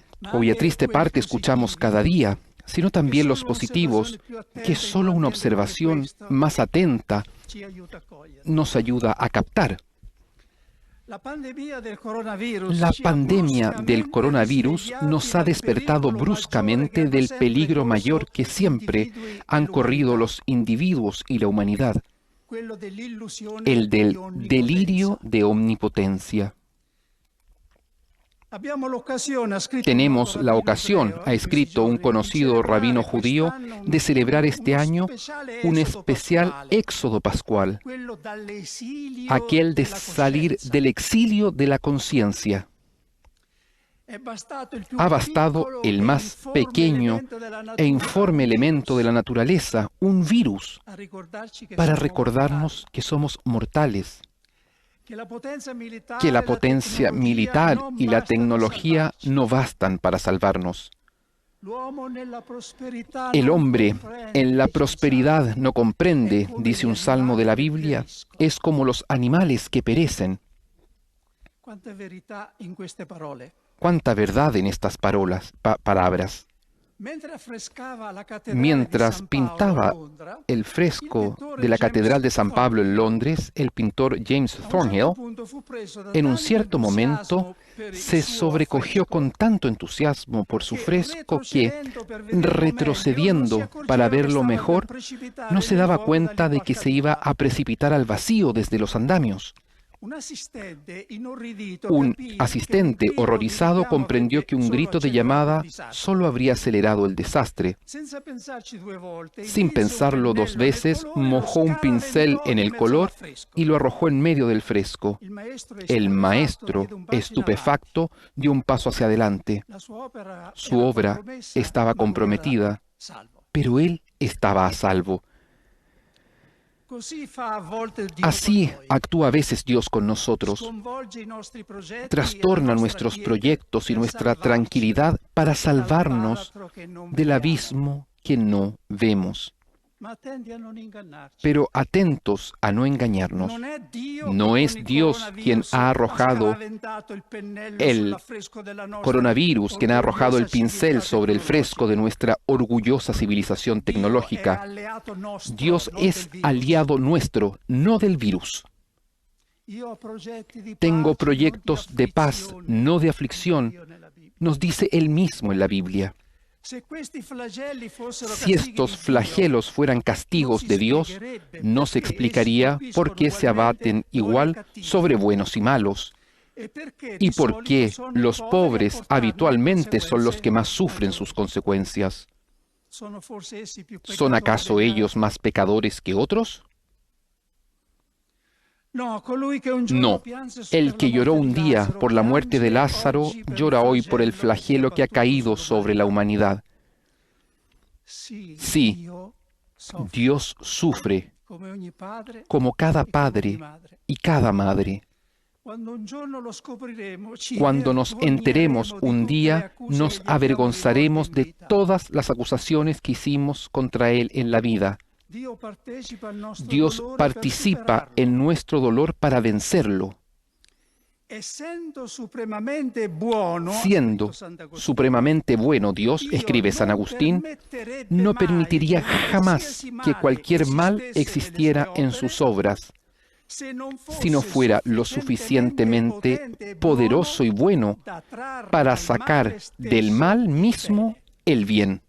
parte escuchamos cada día, sino también los positivos, que solo una observación más atenta nos ayuda a captar. La pandemia del coronavirus nos ha despertado bruscamente del peligro mayor que siempre han corrido los individuos y la humanidad, el del delirio de omnipotencia. Tenemos la ocasión, ha escrito un conocido rabino judío, de celebrar este año un especial éxodo pascual, aquel de salir del exilio de la conciencia. Ha bastado el más pequeño e informe elemento de la naturaleza, un virus, para recordarnos que somos mortales, que la potencia militar y la tecnología no bastan para salvarnos. El hombre en la prosperidad no comprende, dice un salmo de la Biblia, es como los animales que perecen. Cuánta verdad en estas palabras. Mientras pintaba el fresco de la Catedral de San Pablo en Londres, el pintor James Thornhill, en un cierto momento, se sobrecogió con tanto entusiasmo por su fresco que, retrocediendo para verlo mejor, no se daba cuenta de que se iba a precipitar al vacío desde los andamios. Un asistente horrorizado comprendió que un grito de llamada solo habría acelerado el desastre. Sin pensarlo dos veces, mojó un pincel en el color y lo arrojó en medio del fresco. El maestro, estupefacto, dio un paso hacia adelante. Su obra estaba comprometida, pero él estaba a salvo. Así actúa a veces Dios con nosotros. Trastorna nuestros proyectos y nuestra tranquilidad para salvarnos del abismo que no vemos. Ma attenti a non ingannarci. Pero atentos a no engañarnos. No es Dios quien ha arrojado el coronavirus, quien ha arrojado el pincel sobre el fresco de nuestra orgullosa civilización tecnológica. Dios es aliado nuestro, no del virus. Tengo proyectos de paz, no de aflicción, nos dice Él mismo en la Biblia. Si estos flagelos fueran castigos de Dios, no se explicaría por qué se abaten igual sobre buenos y malos, y por qué los pobres habitualmente son los que más sufren sus consecuencias. ¿Son acaso ellos más pecadores que otros? No, el que lloró un día por la muerte de Lázaro, llora hoy por el flagelo que ha caído sobre la humanidad. Sí, Dios sufre, como cada padre y cada madre. Cuando nos enteremos un día, nos avergonzaremos de todas las acusaciones que hicimos contra Él en la vida. Dios participa en nuestro dolor para vencerlo. Siendo supremamente bueno Dios, escribe San Agustín, no permitiría jamás que cualquier mal existiera en sus obras, si no fuera lo suficientemente poderoso y bueno para sacar del mal mismo el bien.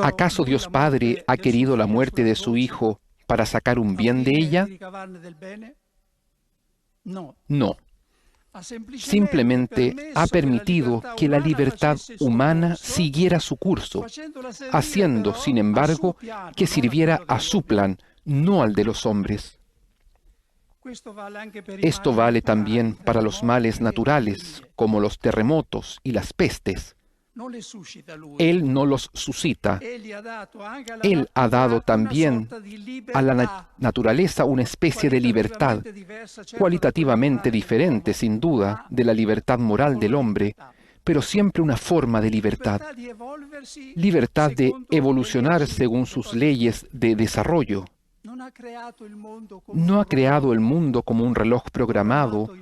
¿Acaso Dios Padre ha querido la muerte de su Hijo para sacar un bien de ella? No. Simplemente ha permitido que la libertad humana siguiera su curso, haciendo, sin embargo, que sirviera a su plan, no al de los hombres. Esto vale también para los males naturales, como los terremotos y las pestes. Él no los suscita. Él ha dado también a la naturaleza una especie de libertad, cualitativamente diferente, sin duda, de la libertad moral del hombre, pero siempre una forma de libertad. Libertad de evolucionar según sus leyes de desarrollo. No ha creado el mundo como un reloj programado,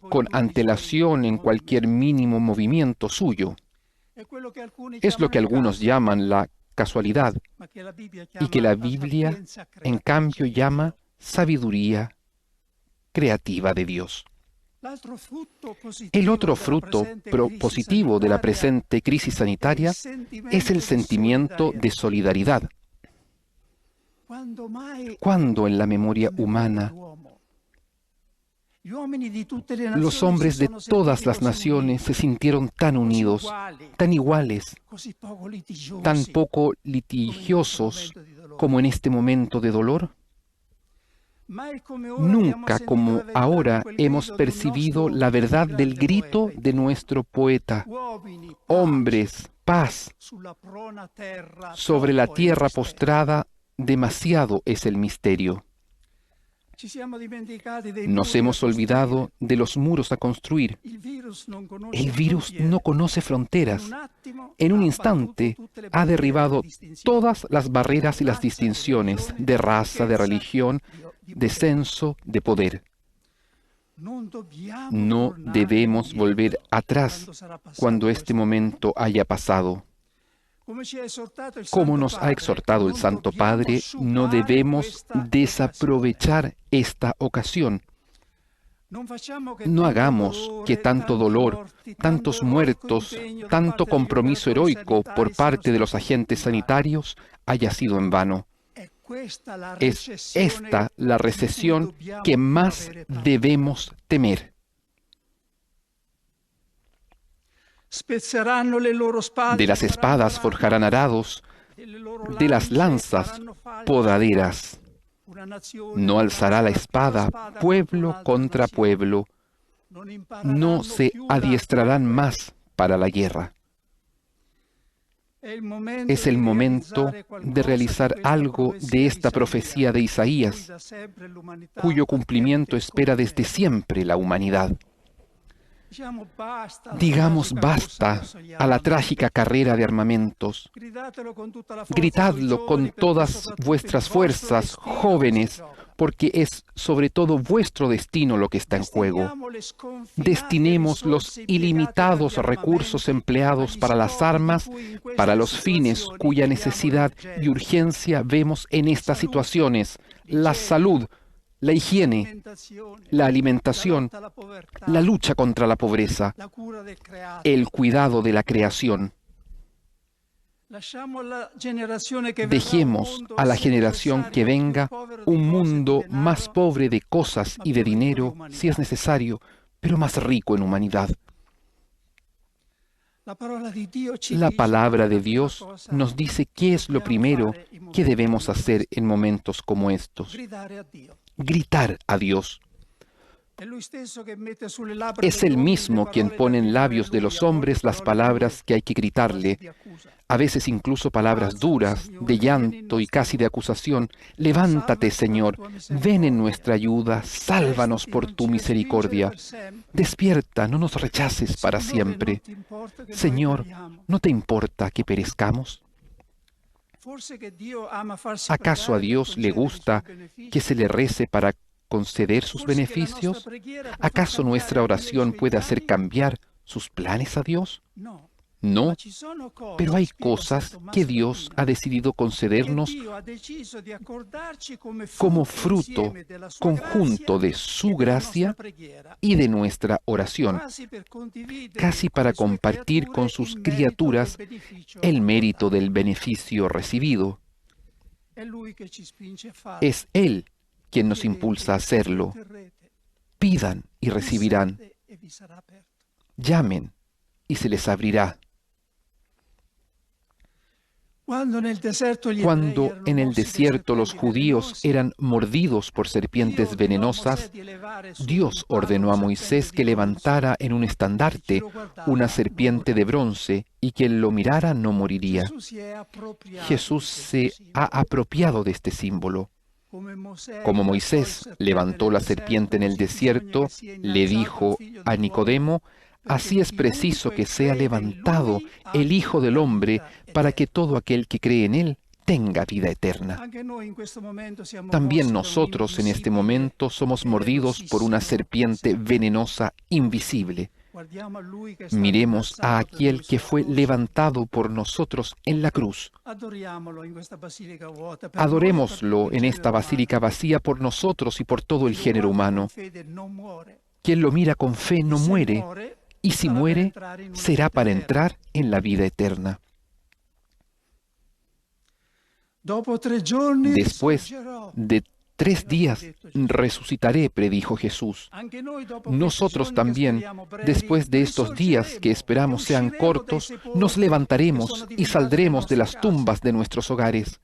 con antelación en cualquier mínimo movimiento suyo. Es lo que algunos llaman la casualidad y que la Biblia, en cambio, llama sabiduría creativa de Dios. El otro fruto positivo de la presente crisis sanitaria es el sentimiento de solidaridad. Cuando en la memoria humana los hombres de todas las naciones se sintieron tan unidos, tan iguales, tan poco litigiosos como en este momento de dolor? Nunca como ahora hemos percibido la verdad del grito de nuestro poeta: hombres, paz. Sobre la tierra postrada, demasiado es el misterio. Nos hemos olvidado de los muros a construir. El virus no conoce fronteras. En un instante ha derribado todas las barreras y las distinciones de raza, de religión, de censo, de poder. No debemos volver atrás cuando este momento haya pasado. Como nos ha exhortado el Santo Padre, no debemos desaprovechar esta ocasión. No hagamos que tanto dolor, tantos muertos, tanto compromiso heroico por parte de los agentes sanitarios haya sido en vano. Es esta la recesión que más debemos temer. De las espadas forjarán arados, de las lanzas podaderas. No alzará la espada pueblo contra pueblo. No se adiestrarán más para la guerra. Es el momento de realizar algo de esta profecía de Isaías, cuyo cumplimiento espera desde siempre la humanidad. Digamos basta a la trágica carrera de armamentos. Gritadlo con todas vuestras fuerzas, jóvenes, porque es sobre todo vuestro destino lo que está en juego. Destinemos los ilimitados recursos empleados para las armas, para los fines cuya necesidad y urgencia vemos en estas situaciones: la salud, la higiene, la alimentación, la lucha contra la pobreza, el cuidado de la creación. Dejemos a la generación que venga un mundo más pobre de cosas y de dinero, si es necesario, pero más rico en humanidad. La palabra de Dios nos dice qué es lo primero que debemos hacer en momentos como estos: gritar a Dios. Es Él mismo quien pone en labios de los hombres las palabras que hay que gritarle, a veces incluso palabras duras, de llanto y casi de acusación. Levántate, Señor, ven en nuestra ayuda, sálvanos por tu misericordia. Despierta, no nos rechaces para siempre. Señor, ¿no te importa que perezcamos? ¿Acaso a Dios le gusta que se le rece para conceder sus beneficios? ¿Acaso nuestra oración puede hacer cambiar sus planes a Dios? No, pero hay cosas que Dios ha decidido concedernos como fruto conjunto de su gracia y de nuestra oración, casi para compartir con sus criaturas el mérito del beneficio recibido. Es Él quien nos impulsa a hacerlo. Pidan y recibirán. Llamen y se les abrirá. Cuando en el desierto los judíos eran mordidos por serpientes venenosas, Dios ordenó a Moisés que levantara en un estandarte una serpiente de bronce y quien lo mirara no moriría. Jesús se ha apropiado de este símbolo. Como Moisés levantó la serpiente en el desierto, le dijo a Nicodemo: así es preciso que sea levantado el Hijo del Hombre para que todo aquel que cree en Él tenga vida eterna. También nosotros en este momento somos mordidos por una serpiente venenosa invisible. Miremos a aquel que fue levantado por nosotros en la cruz. Adorémoslo en esta basílica vacía por nosotros y por todo el género humano. Quien lo mira con fe no muere, y si muere, será para entrar en la vida eterna. Después de 3 días resucitaré, predijo Jesús. Nosotros también, después de estos días que esperamos sean cortos, nos levantaremos y saldremos de las tumbas de nuestros hogares,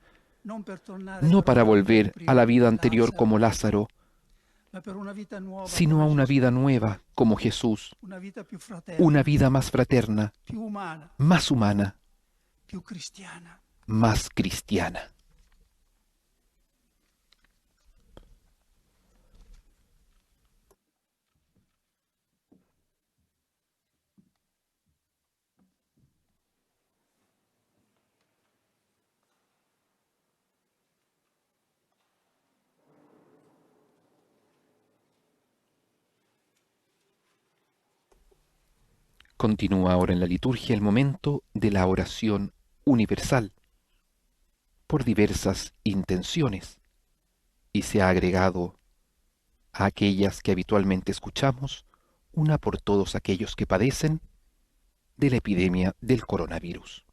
no para volver a la vida anterior como Lázaro, sino a una vida nueva como Jesús, una vida más fraterna, más humana, más cristiana. Continúa ahora en la liturgia el momento de la oración universal, por diversas intenciones, y se ha agregado a aquellas que habitualmente escuchamos, una por todos aquellos que padecen de la epidemia del coronavirus.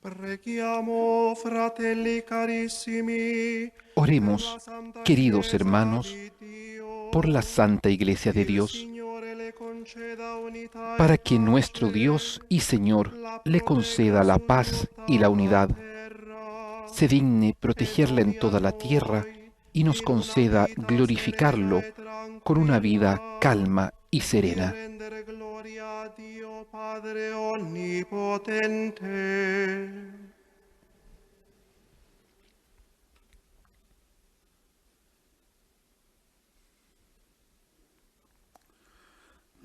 Preghiamo, fratelli carissimi, Oremos, queridos hermanos, por la Santa Iglesia de Dios, para que nuestro Dios y Señor le conceda la paz y la unidad, se digne protegerla en toda la tierra y nos conceda glorificarlo con una vida calma y serena. Gloria a Dio Padre onnipotente.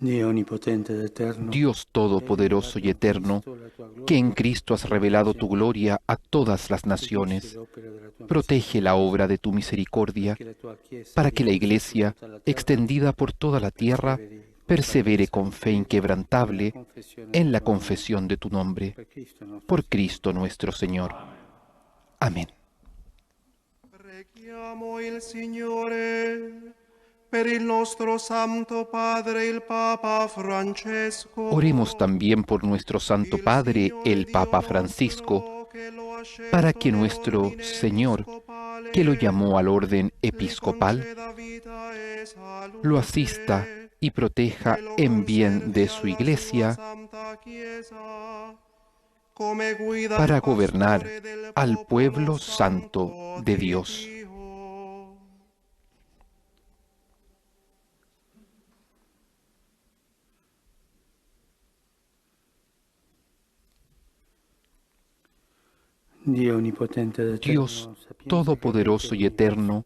Dios Todopoderoso y Eterno, que en Cristo has revelado tu gloria a todas las naciones, protege la obra de tu misericordia, para que la Iglesia, extendida por toda la tierra, persevere con fe inquebrantable en la confesión de tu nombre. Por Cristo nuestro Señor. Amén. Preghiamo il Signore per il nostro Santo Padre, il Papa Francesco. Oremos también por nuestro Santo Padre, el Papa Francisco, para que nuestro Señor, que lo llamó al orden episcopal, lo asista y proteja en bien de su Iglesia para gobernar al pueblo santo de Dios. Dios Todopoderoso y Eterno,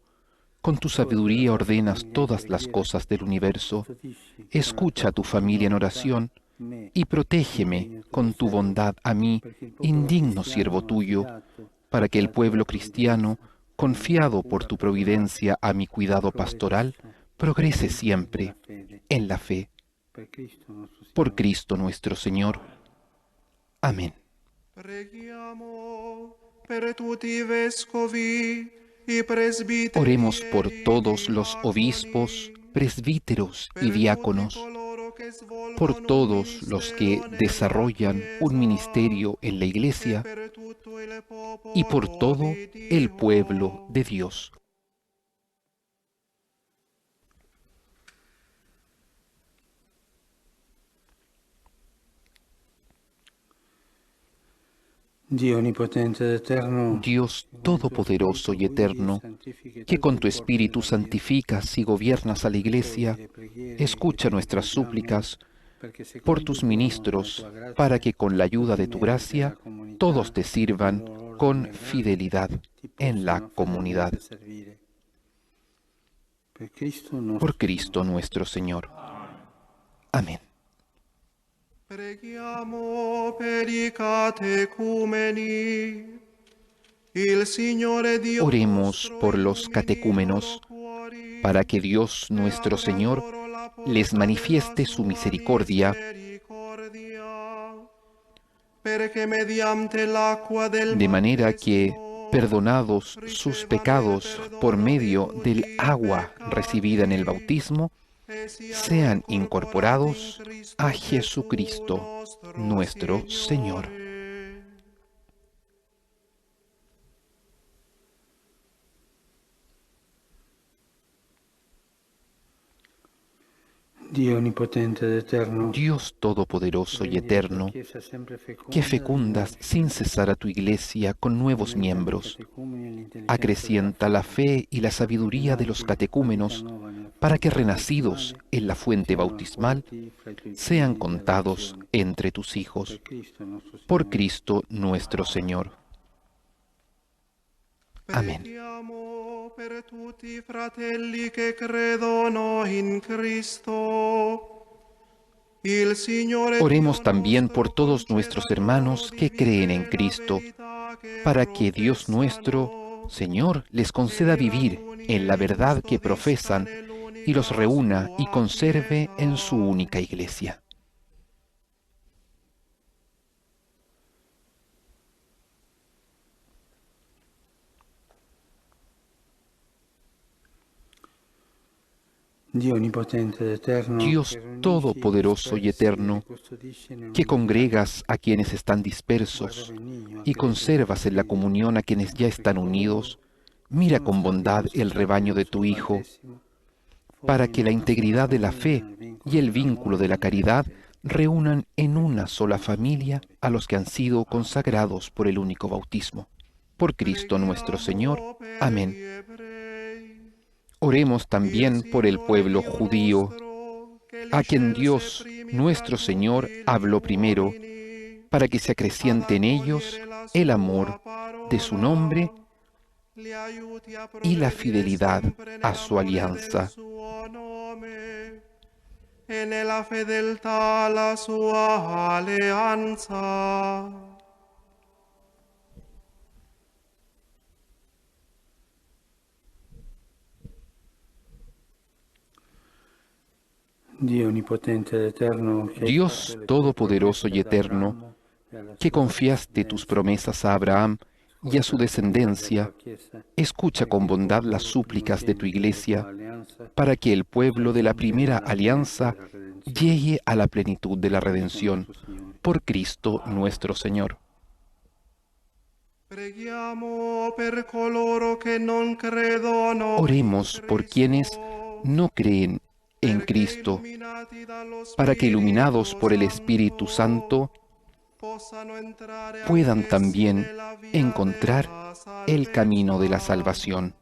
con tu sabiduría ordenas todas las cosas del universo. Escucha a tu familia en oración y protégeme con tu bondad a mí, indigno siervo tuyo, para que el pueblo cristiano, confiado por tu providencia a mi cuidado pastoral, progrese siempre en la fe. Por Cristo nuestro Señor. Amén. Preghiamo per tutti i vescovi, i presbiteri, Oremos por todos los obispos, presbíteros y diáconos, por todos los que desarrollan un ministerio en la Iglesia y por todo el pueblo de Dios. Dios Todopoderoso y Eterno, que con tu Espíritu santificas y gobiernas a la Iglesia, escucha nuestras súplicas por tus ministros, para que con la ayuda de tu gracia todos te sirvan con fidelidad en la comunidad. Por Cristo nuestro Señor. Amén. Preghiamo per i catecumeni. Il Signore Dio Oremos por los catecúmenos, para que Dios nuestro Señor les manifieste su misericordia, de manera que, perdonados sus pecados por medio del agua recibida en el bautismo, sean incorporados a Jesucristo nuestro Señor. Dios Todopoderoso y Eterno, que fecundas sin cesar a tu Iglesia con nuevos miembros, acrecienta la fe y la sabiduría de los catecúmenos para que, renacidos en la fuente bautismal, sean contados entre tus hijos. Por Cristo nuestro Señor. Amén. per tutti i fratelli che credono in Cristo. Il Signore Oremos también por todos nuestros hermanos que creen en Cristo, para que Dios nuestro, Señor, les conceda vivir en la verdad que profesan y los reúna y conserve en su única Iglesia. Dios Todopoderoso y Eterno, que congregas a quienes están dispersos y conservas en la comunión a quienes ya están unidos, mira con bondad el rebaño de tu Hijo, para que la integridad de la fe y el vínculo de la caridad reúnan en una sola familia a los que han sido consagrados por el único bautismo. Por Cristo nuestro Señor. Amén. Oremos también por el pueblo judío, a quien Dios nuestro Señor habló primero, para que se acreciente en ellos el amor de su nombre y la fidelidad a su alianza. E nella fedeltà alla sua alleanza. Dios Todopoderoso y Eterno, que confiaste tus promesas a Abraham y a su descendencia, escucha con bondad las súplicas de tu Iglesia, para que el pueblo de la primera alianza llegue a la plenitud de la redención, por Cristo nuestro Señor. Oremos por quienes no creen en Cristo, para que, iluminados por el Espíritu Santo, puedan también encontrar el camino de la salvación.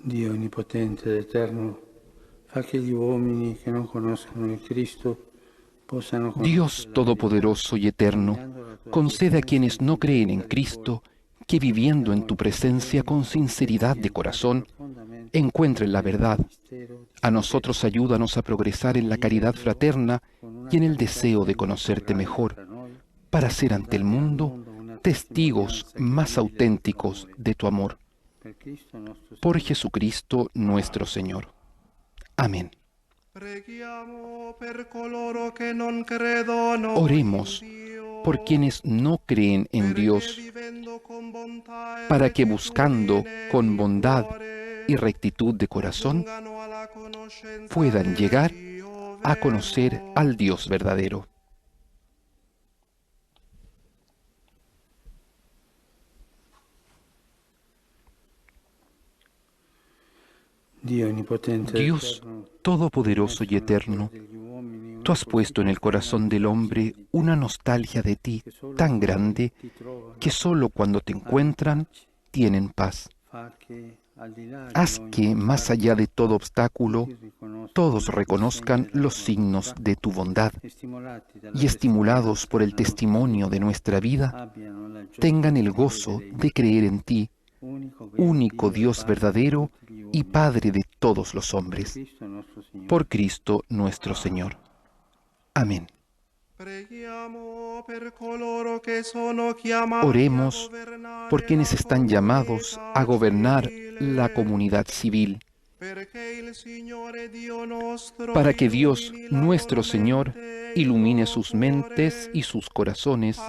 Dio onnipotente ed eterno, fa che gli uomini che non conoscono il Cristo possano Dios Todopoderoso y Eterno, concede a quienes no creen en Cristo que viviendo en tu presencia con sinceridad de corazón, encuentren la verdad. A nosotros ayúdanos a progresar en la caridad fraterna y en el deseo de conocerte mejor, para ser ante el mundo testigos más auténticos de tu amor. Por Jesucristo nuestro Señor. Amén. Oremos por quienes no creen en Dios, para que buscando con bondad y rectitud de corazón puedan llegar a conocer al Dios verdadero. Dios Todopoderoso y Eterno, tú has puesto en el corazón del hombre una nostalgia de ti tan grande que solo cuando te encuentran tienen paz. Haz que, más allá de todo obstáculo, todos reconozcan los signos de tu bondad y, estimulados por el testimonio de nuestra vida, tengan el gozo de creer en ti, único Dios verdadero y Padre de todos los hombres. Por Cristo nuestro Señor. Amén. Oremos por quienes están llamados a gobernar la comunidad civil, para que Dios nuestro Señor ilumine sus mentes y sus corazones,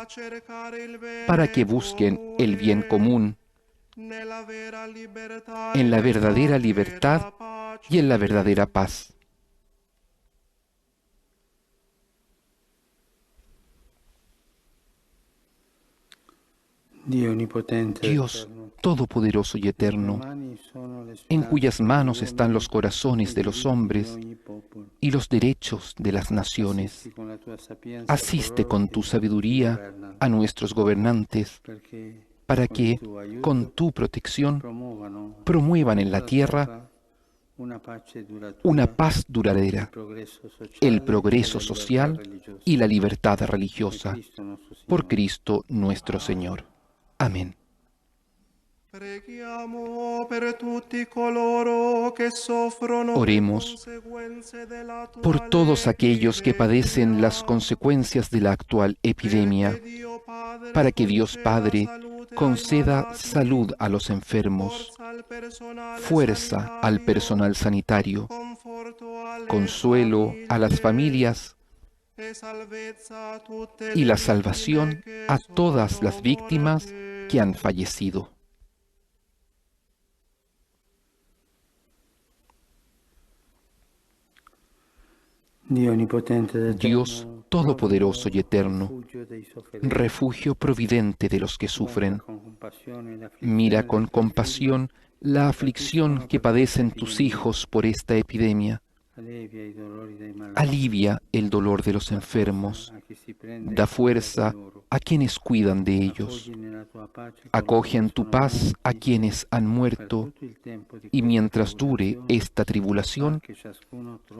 para que busquen el bien común, en la verdadera libertad y en la verdadera paz. Dios Todopoderoso y Eterno, en cuyas manos están los corazones de los hombres y los derechos de las naciones, asiste con tu sabiduría a nuestros gobernantes, para que, con tu protección, promuevan en la tierra una paz duradera, el progreso social y la libertad religiosa. Por Cristo nuestro Señor. Amén. Oremos por todos aquellos que padecen las consecuencias de la actual epidemia, para que Dios Padre conceda salud a los enfermos, fuerza al personal sanitario, consuelo a las familias y la salvación a todas las víctimas que han fallecido. Dios Todopoderoso y Eterno, refugio providente de los que sufren, mira con compasión la aflicción que padecen tus hijos por esta epidemia. Alivia el dolor de los enfermos, da fuerza a quienes cuidan de ellos. Acoge en tu paz a quienes han muerto, y mientras dure esta tribulación,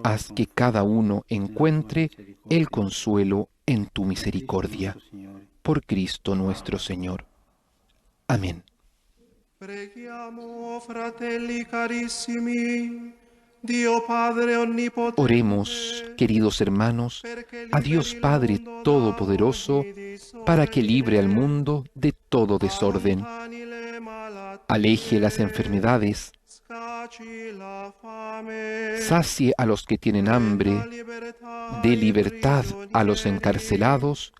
haz que cada uno encuentre el consuelo en tu misericordia. Por Cristo nuestro Señor. Amén. Preghiamo, fratelli carissimi, Dio Padre onnipotente, Oremos, queridos hermanos, a Dios Padre Todopoderoso, para que libre al mundo de todo desorden, aleje las enfermedades, sacie a los que tienen hambre, dé libertad a los encarcelados,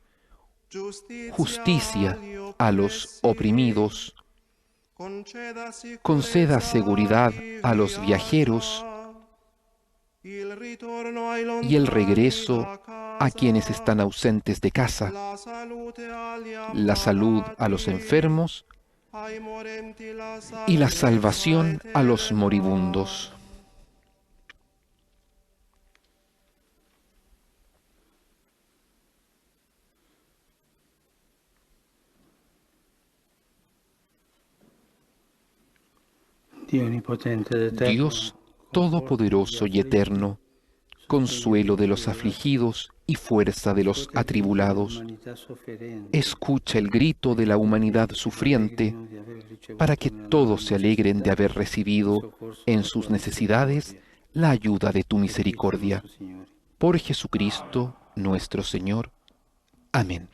justicia a los oprimidos, conceda seguridad a los viajeros y el regreso a quienes están ausentes de casa, la salud a los enfermos y la salvación a los moribundos. Dios Todopoderoso y Eterno, consuelo de los afligidos y fuerza de los atribulados, escucha el grito de la humanidad sufriente, para que todos se alegren de haber recibido en sus necesidades la ayuda de tu misericordia. Por Jesucristo nuestro Señor. Amén.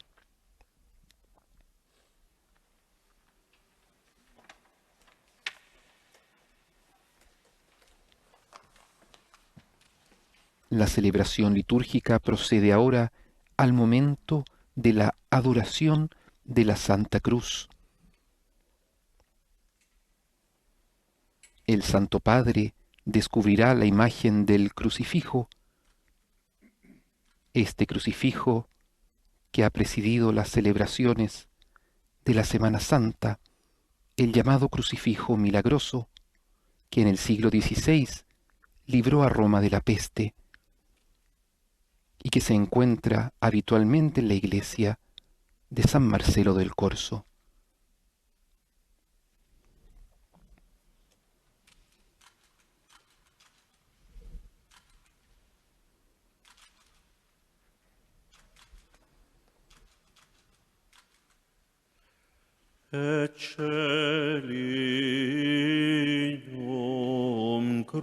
La celebración litúrgica procede ahora al momento de la adoración de la Santa Cruz. El Santo Padre descubrirá la imagen del crucifijo, este crucifijo que ha presidido las celebraciones de la Semana Santa, el llamado crucifijo milagroso, que en el siglo XVI libró a Roma de la peste, y que se encuentra habitualmente en la iglesia de San Marcelo del Corso. Et celium crucis,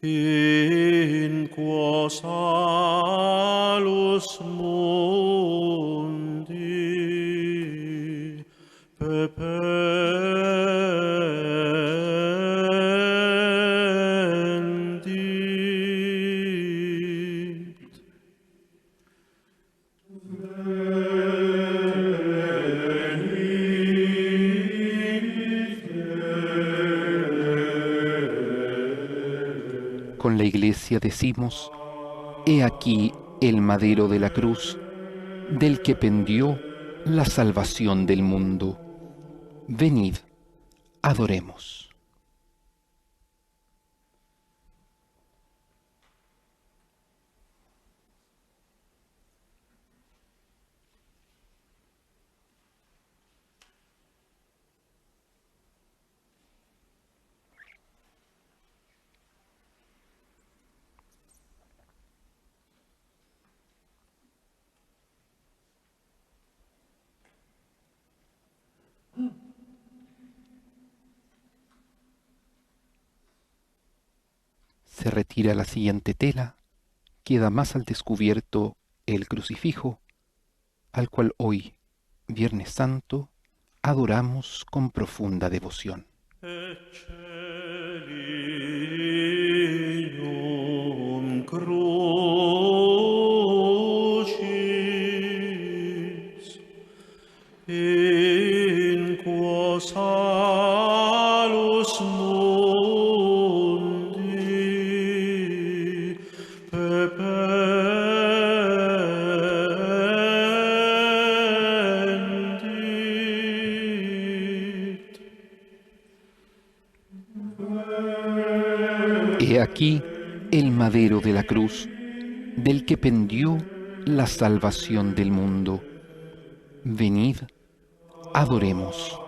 in quo salus mundi pependit. Con la Iglesia decimos: he aquí el madero de la cruz, del que pendió la salvación del mundo. Venid, adoremos. Se retira la siguiente tela, queda más al descubierto el crucifijo, al cual hoy, Viernes Santo, adoramos con profunda devoción. Et celium salus mundi, pependit. He aquí el madero de la cruz, del que pendió la salvación del mundo. Venid, adoremos.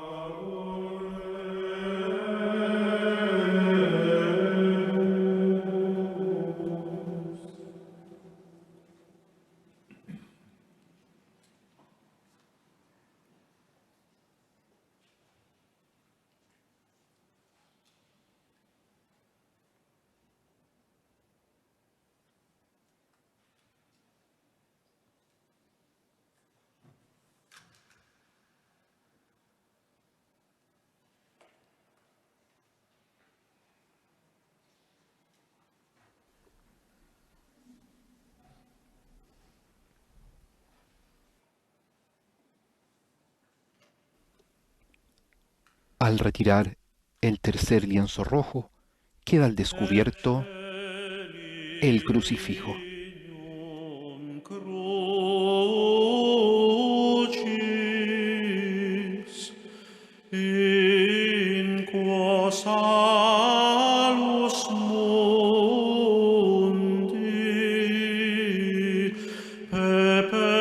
Al retirar el tercer lienzo rojo, queda al descubierto el crucifijo. Crucis, in quo salus mundi, pependit.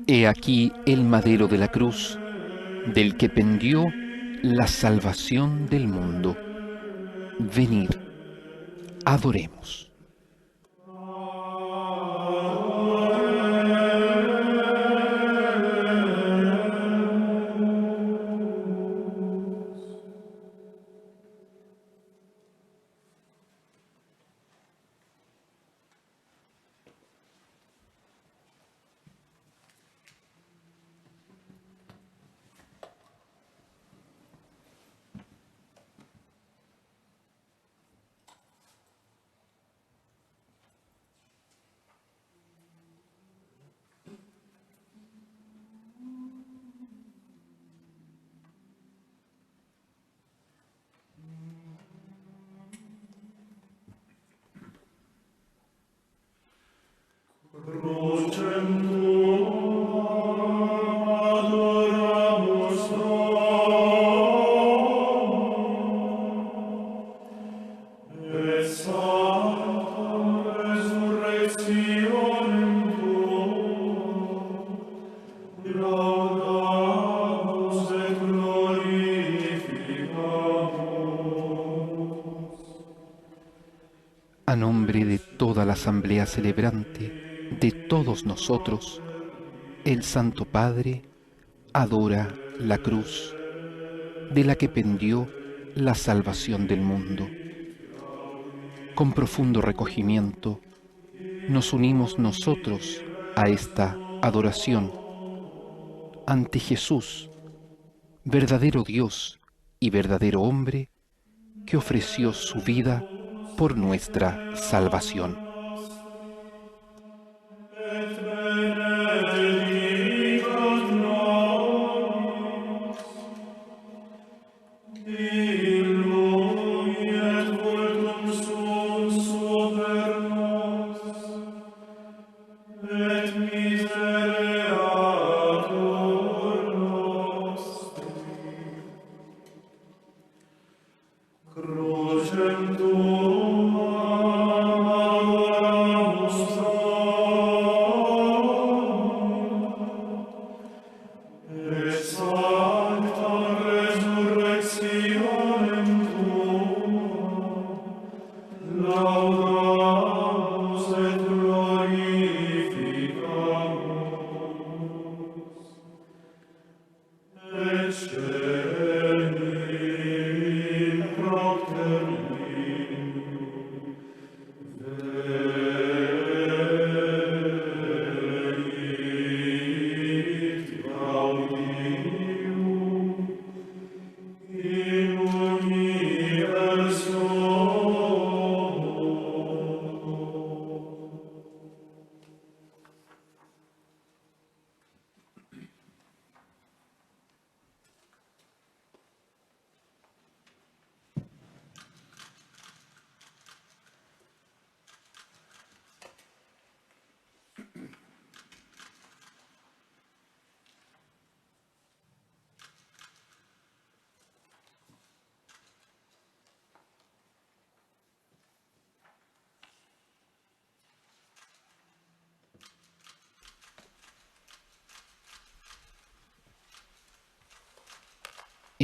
He aquí el madero de la cruz, del que pendió la salvación del mundo. Venid, adoremos. A nombre de toda la asamblea celebrante, de todos nosotros, el Santo Padre adora la cruz, de la que pendió la salvación del mundo. Con profundo recogimiento, nos unimos nosotros a esta adoración ante Jesús, verdadero Dios y verdadero hombre, que ofreció su vida por nuestra salvación. Crucem tuam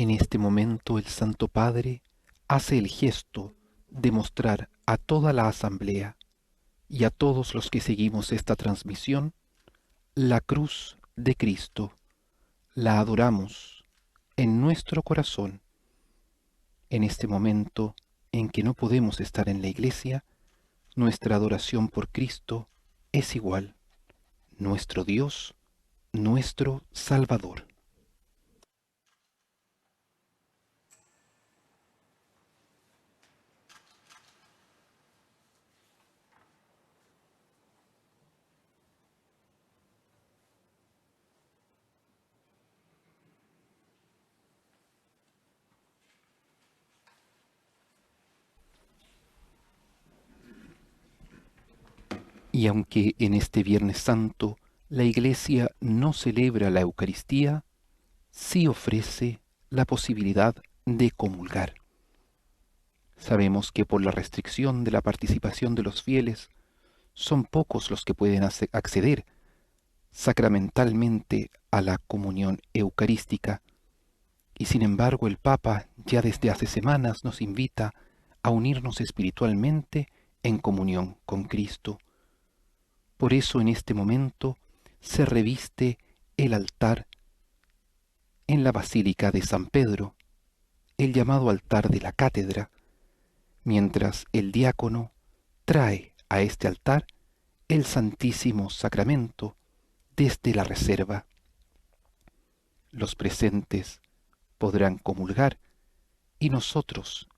En este momento el Santo Padre hace el gesto de mostrar a toda la asamblea y a todos los que seguimos esta transmisión la cruz de Cristo. La adoramos en nuestro corazón. En este momento en que no podemos estar en la iglesia, nuestra adoración por Cristo es igual. Nuestro Dios, nuestro Salvador. Y aunque en este Viernes Santo la Iglesia no celebra la Eucaristía, sí ofrece la posibilidad de comulgar. Sabemos que por la restricción de la participación de los fieles, son pocos los que pueden acceder sacramentalmente a la comunión eucarística, y sin embargo el Papa ya desde hace semanas nos invita a unirnos espiritualmente en comunión con Cristo. Por eso en este momento se reviste el altar en la Basílica de San Pedro, el llamado altar de la cátedra, mientras el diácono trae a este altar el Santísimo Sacramento desde la reserva. Los presentes podrán comulgar y nosotros,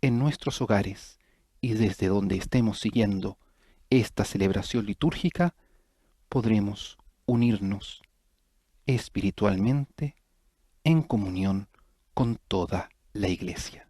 en nuestros hogares y desde donde estemos siguiendo esta celebración litúrgica, podremos unirnos espiritualmente en comunión con toda la Iglesia.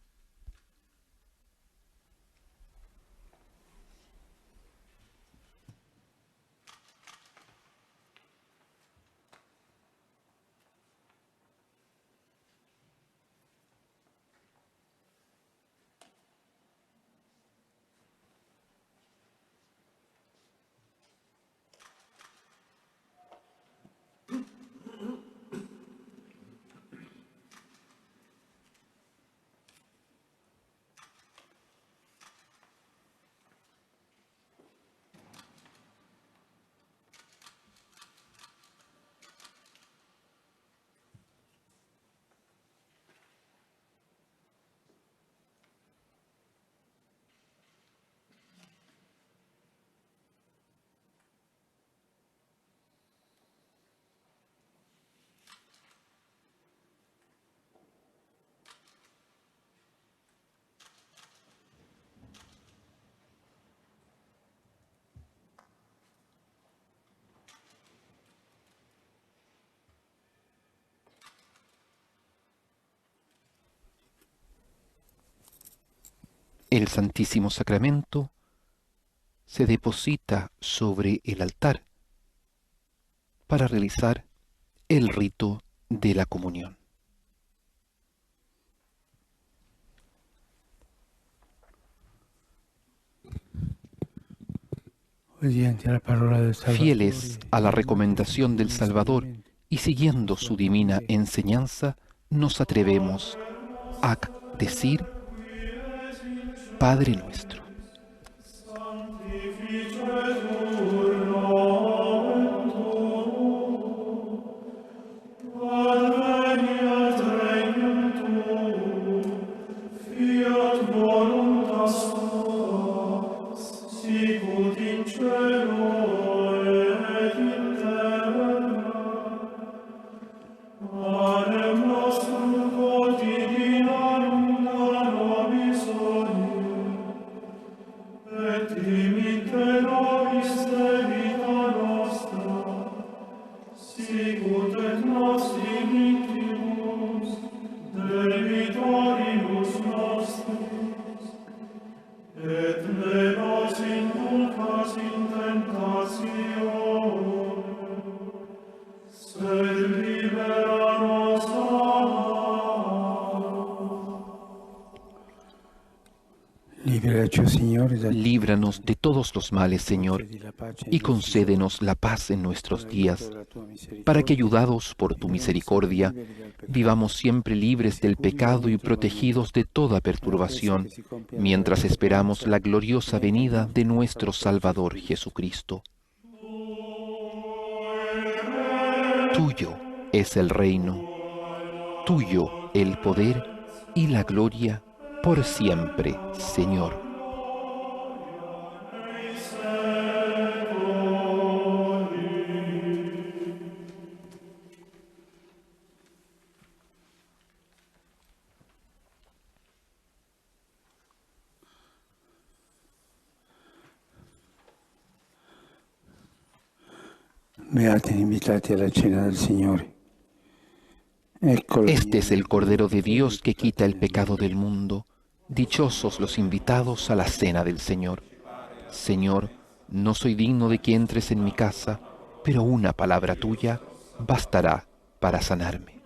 El Santísimo Sacramento se deposita sobre el altar para realizar el rito de la comunión. Fieles a la recomendación del Salvador y siguiendo su divina enseñanza, nos atrevemos a decir: Padre nuestro. Et ne nos indulgas in tentationem, Liberaci, Signore, da Líbranos de todos los males, Señor, y concédenos la paz en nuestros días, para que, ayudados por tu misericordia, vivamos siempre libres del pecado y protegidos de toda perturbación, mientras esperamos la gloriosa venida de nuestro Salvador Jesucristo. Tuyo es el reino, tuyo el poder y la gloria por siempre, Señor. Beati invitati alla cena del Signore. Este es el Cordero de Dios que quita el pecado del mundo. Dichosos los invitados a la cena del Señor. Señor, no soy digno de que entres en mi casa, pero una palabra tuya bastará para sanarme.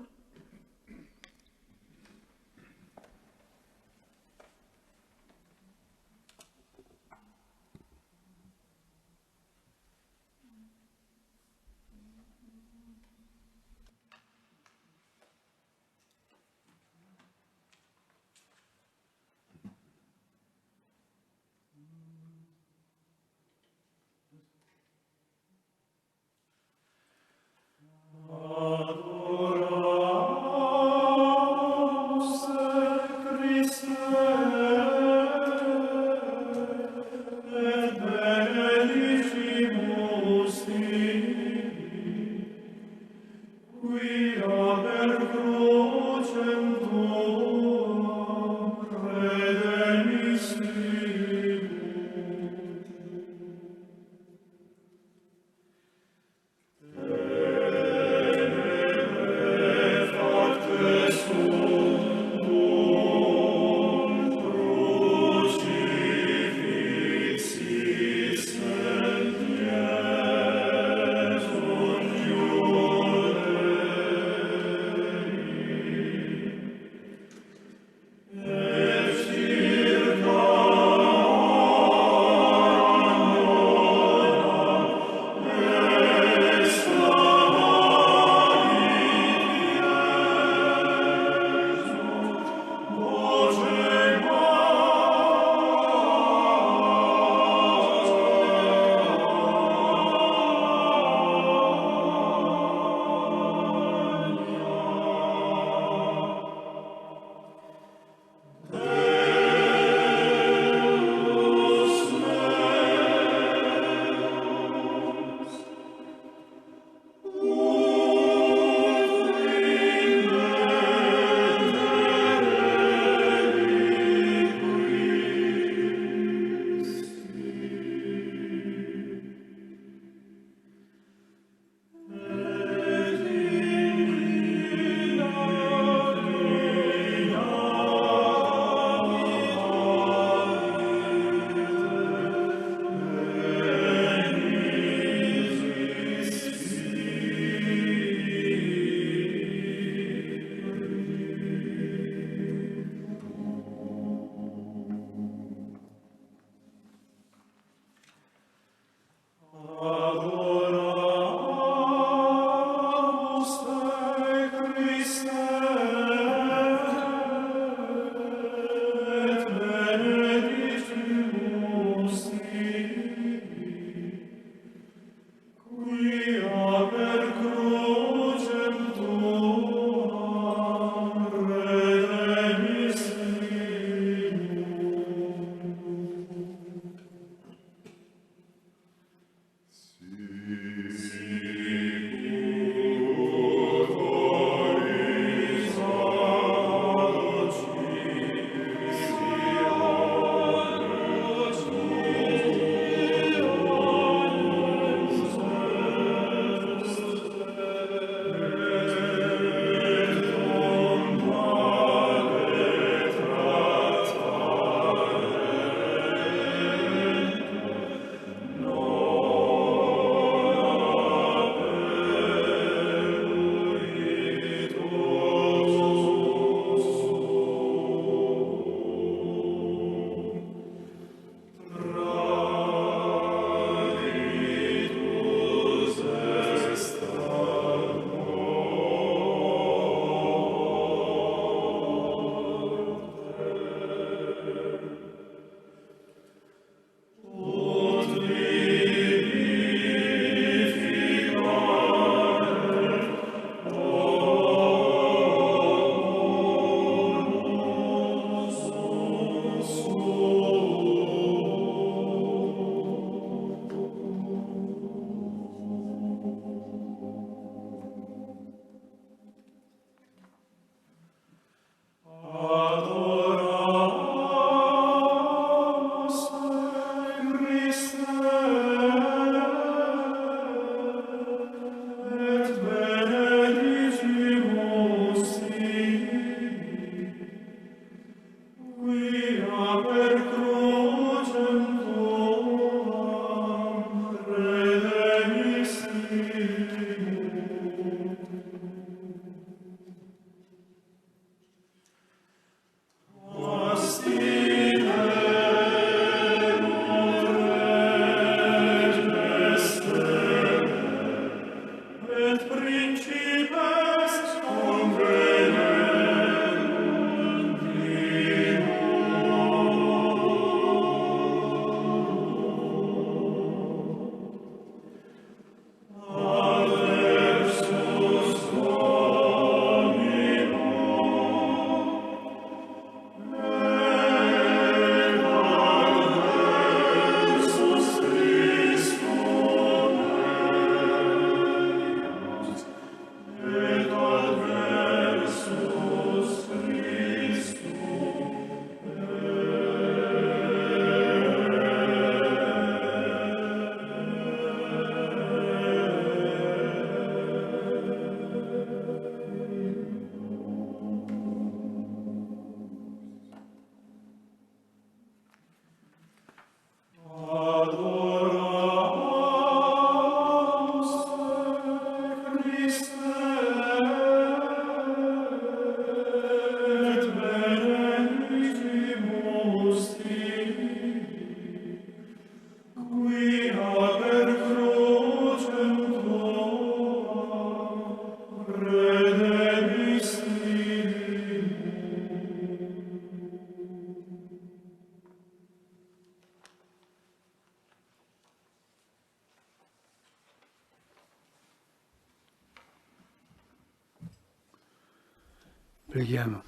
Preghiamo.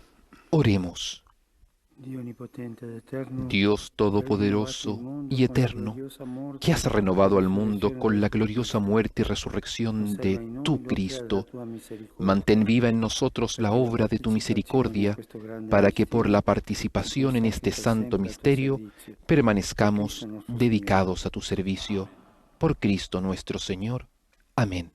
Oremos. Dio onnipotente ed eterno, Dios todopoderoso y eterno, que has renovado al mundo con la gloriosa muerte y resurrección de tu Cristo, mantén viva en nosotros la obra de tu misericordia, para que por la participación en este santo misterio permanezcamos dedicados a tu servicio. Por Cristo nuestro Señor. Amén.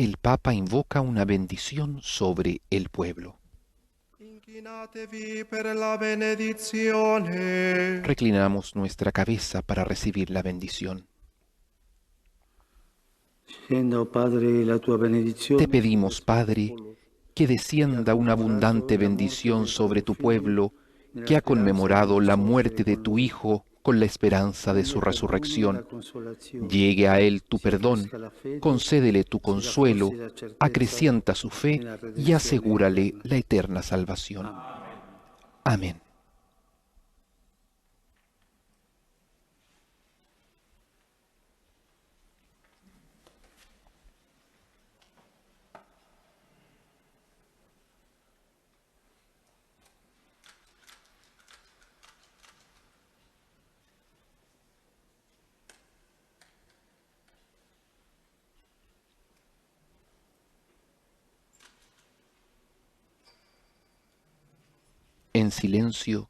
El Papa invoca una bendición sobre el pueblo. Inchinatevi per la benedizione. Reclinamos nuestra cabeza para recibir la bendición. Scenda, oh Padre, la tua benedizione. Te pedimos, Padre, que descienda una abundante bendición sobre tu pueblo, que ha conmemorado la muerte de tu Hijo con la esperanza de su resurrección. Llegue a él tu perdón, concédele tu consuelo, acrecienta su fe y asegúrale la eterna salvación. Amén. En silencio,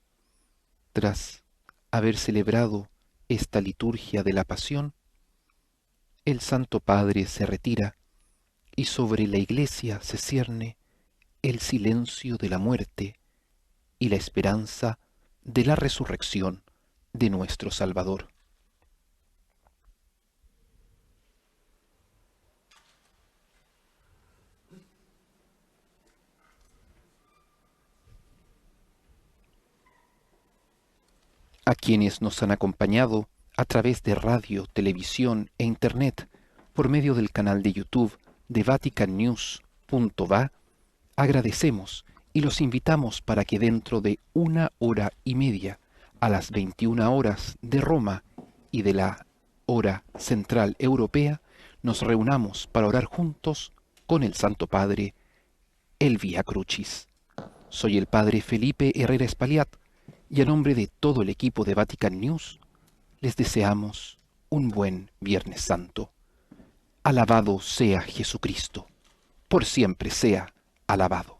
tras haber celebrado esta liturgia de la Pasión, el Santo Padre se retira y sobre la Iglesia se cierne el silencio de la muerte y la esperanza de la resurrección de nuestro Salvador. A quienes nos han acompañado a través de radio, televisión e internet por medio del canal de YouTube de vaticannews.va, agradecemos y los invitamos para que dentro de 1h30 a las 21 horas de Roma y de la hora central europea nos reunamos para orar juntos con el Santo Padre el Vía Crucis. Soy el Padre Felipe Herrera Espaliat, y a nombre de todo el equipo de Vatican News, les deseamos un buen Viernes Santo. Alabado sea Jesucristo, por siempre sea alabado.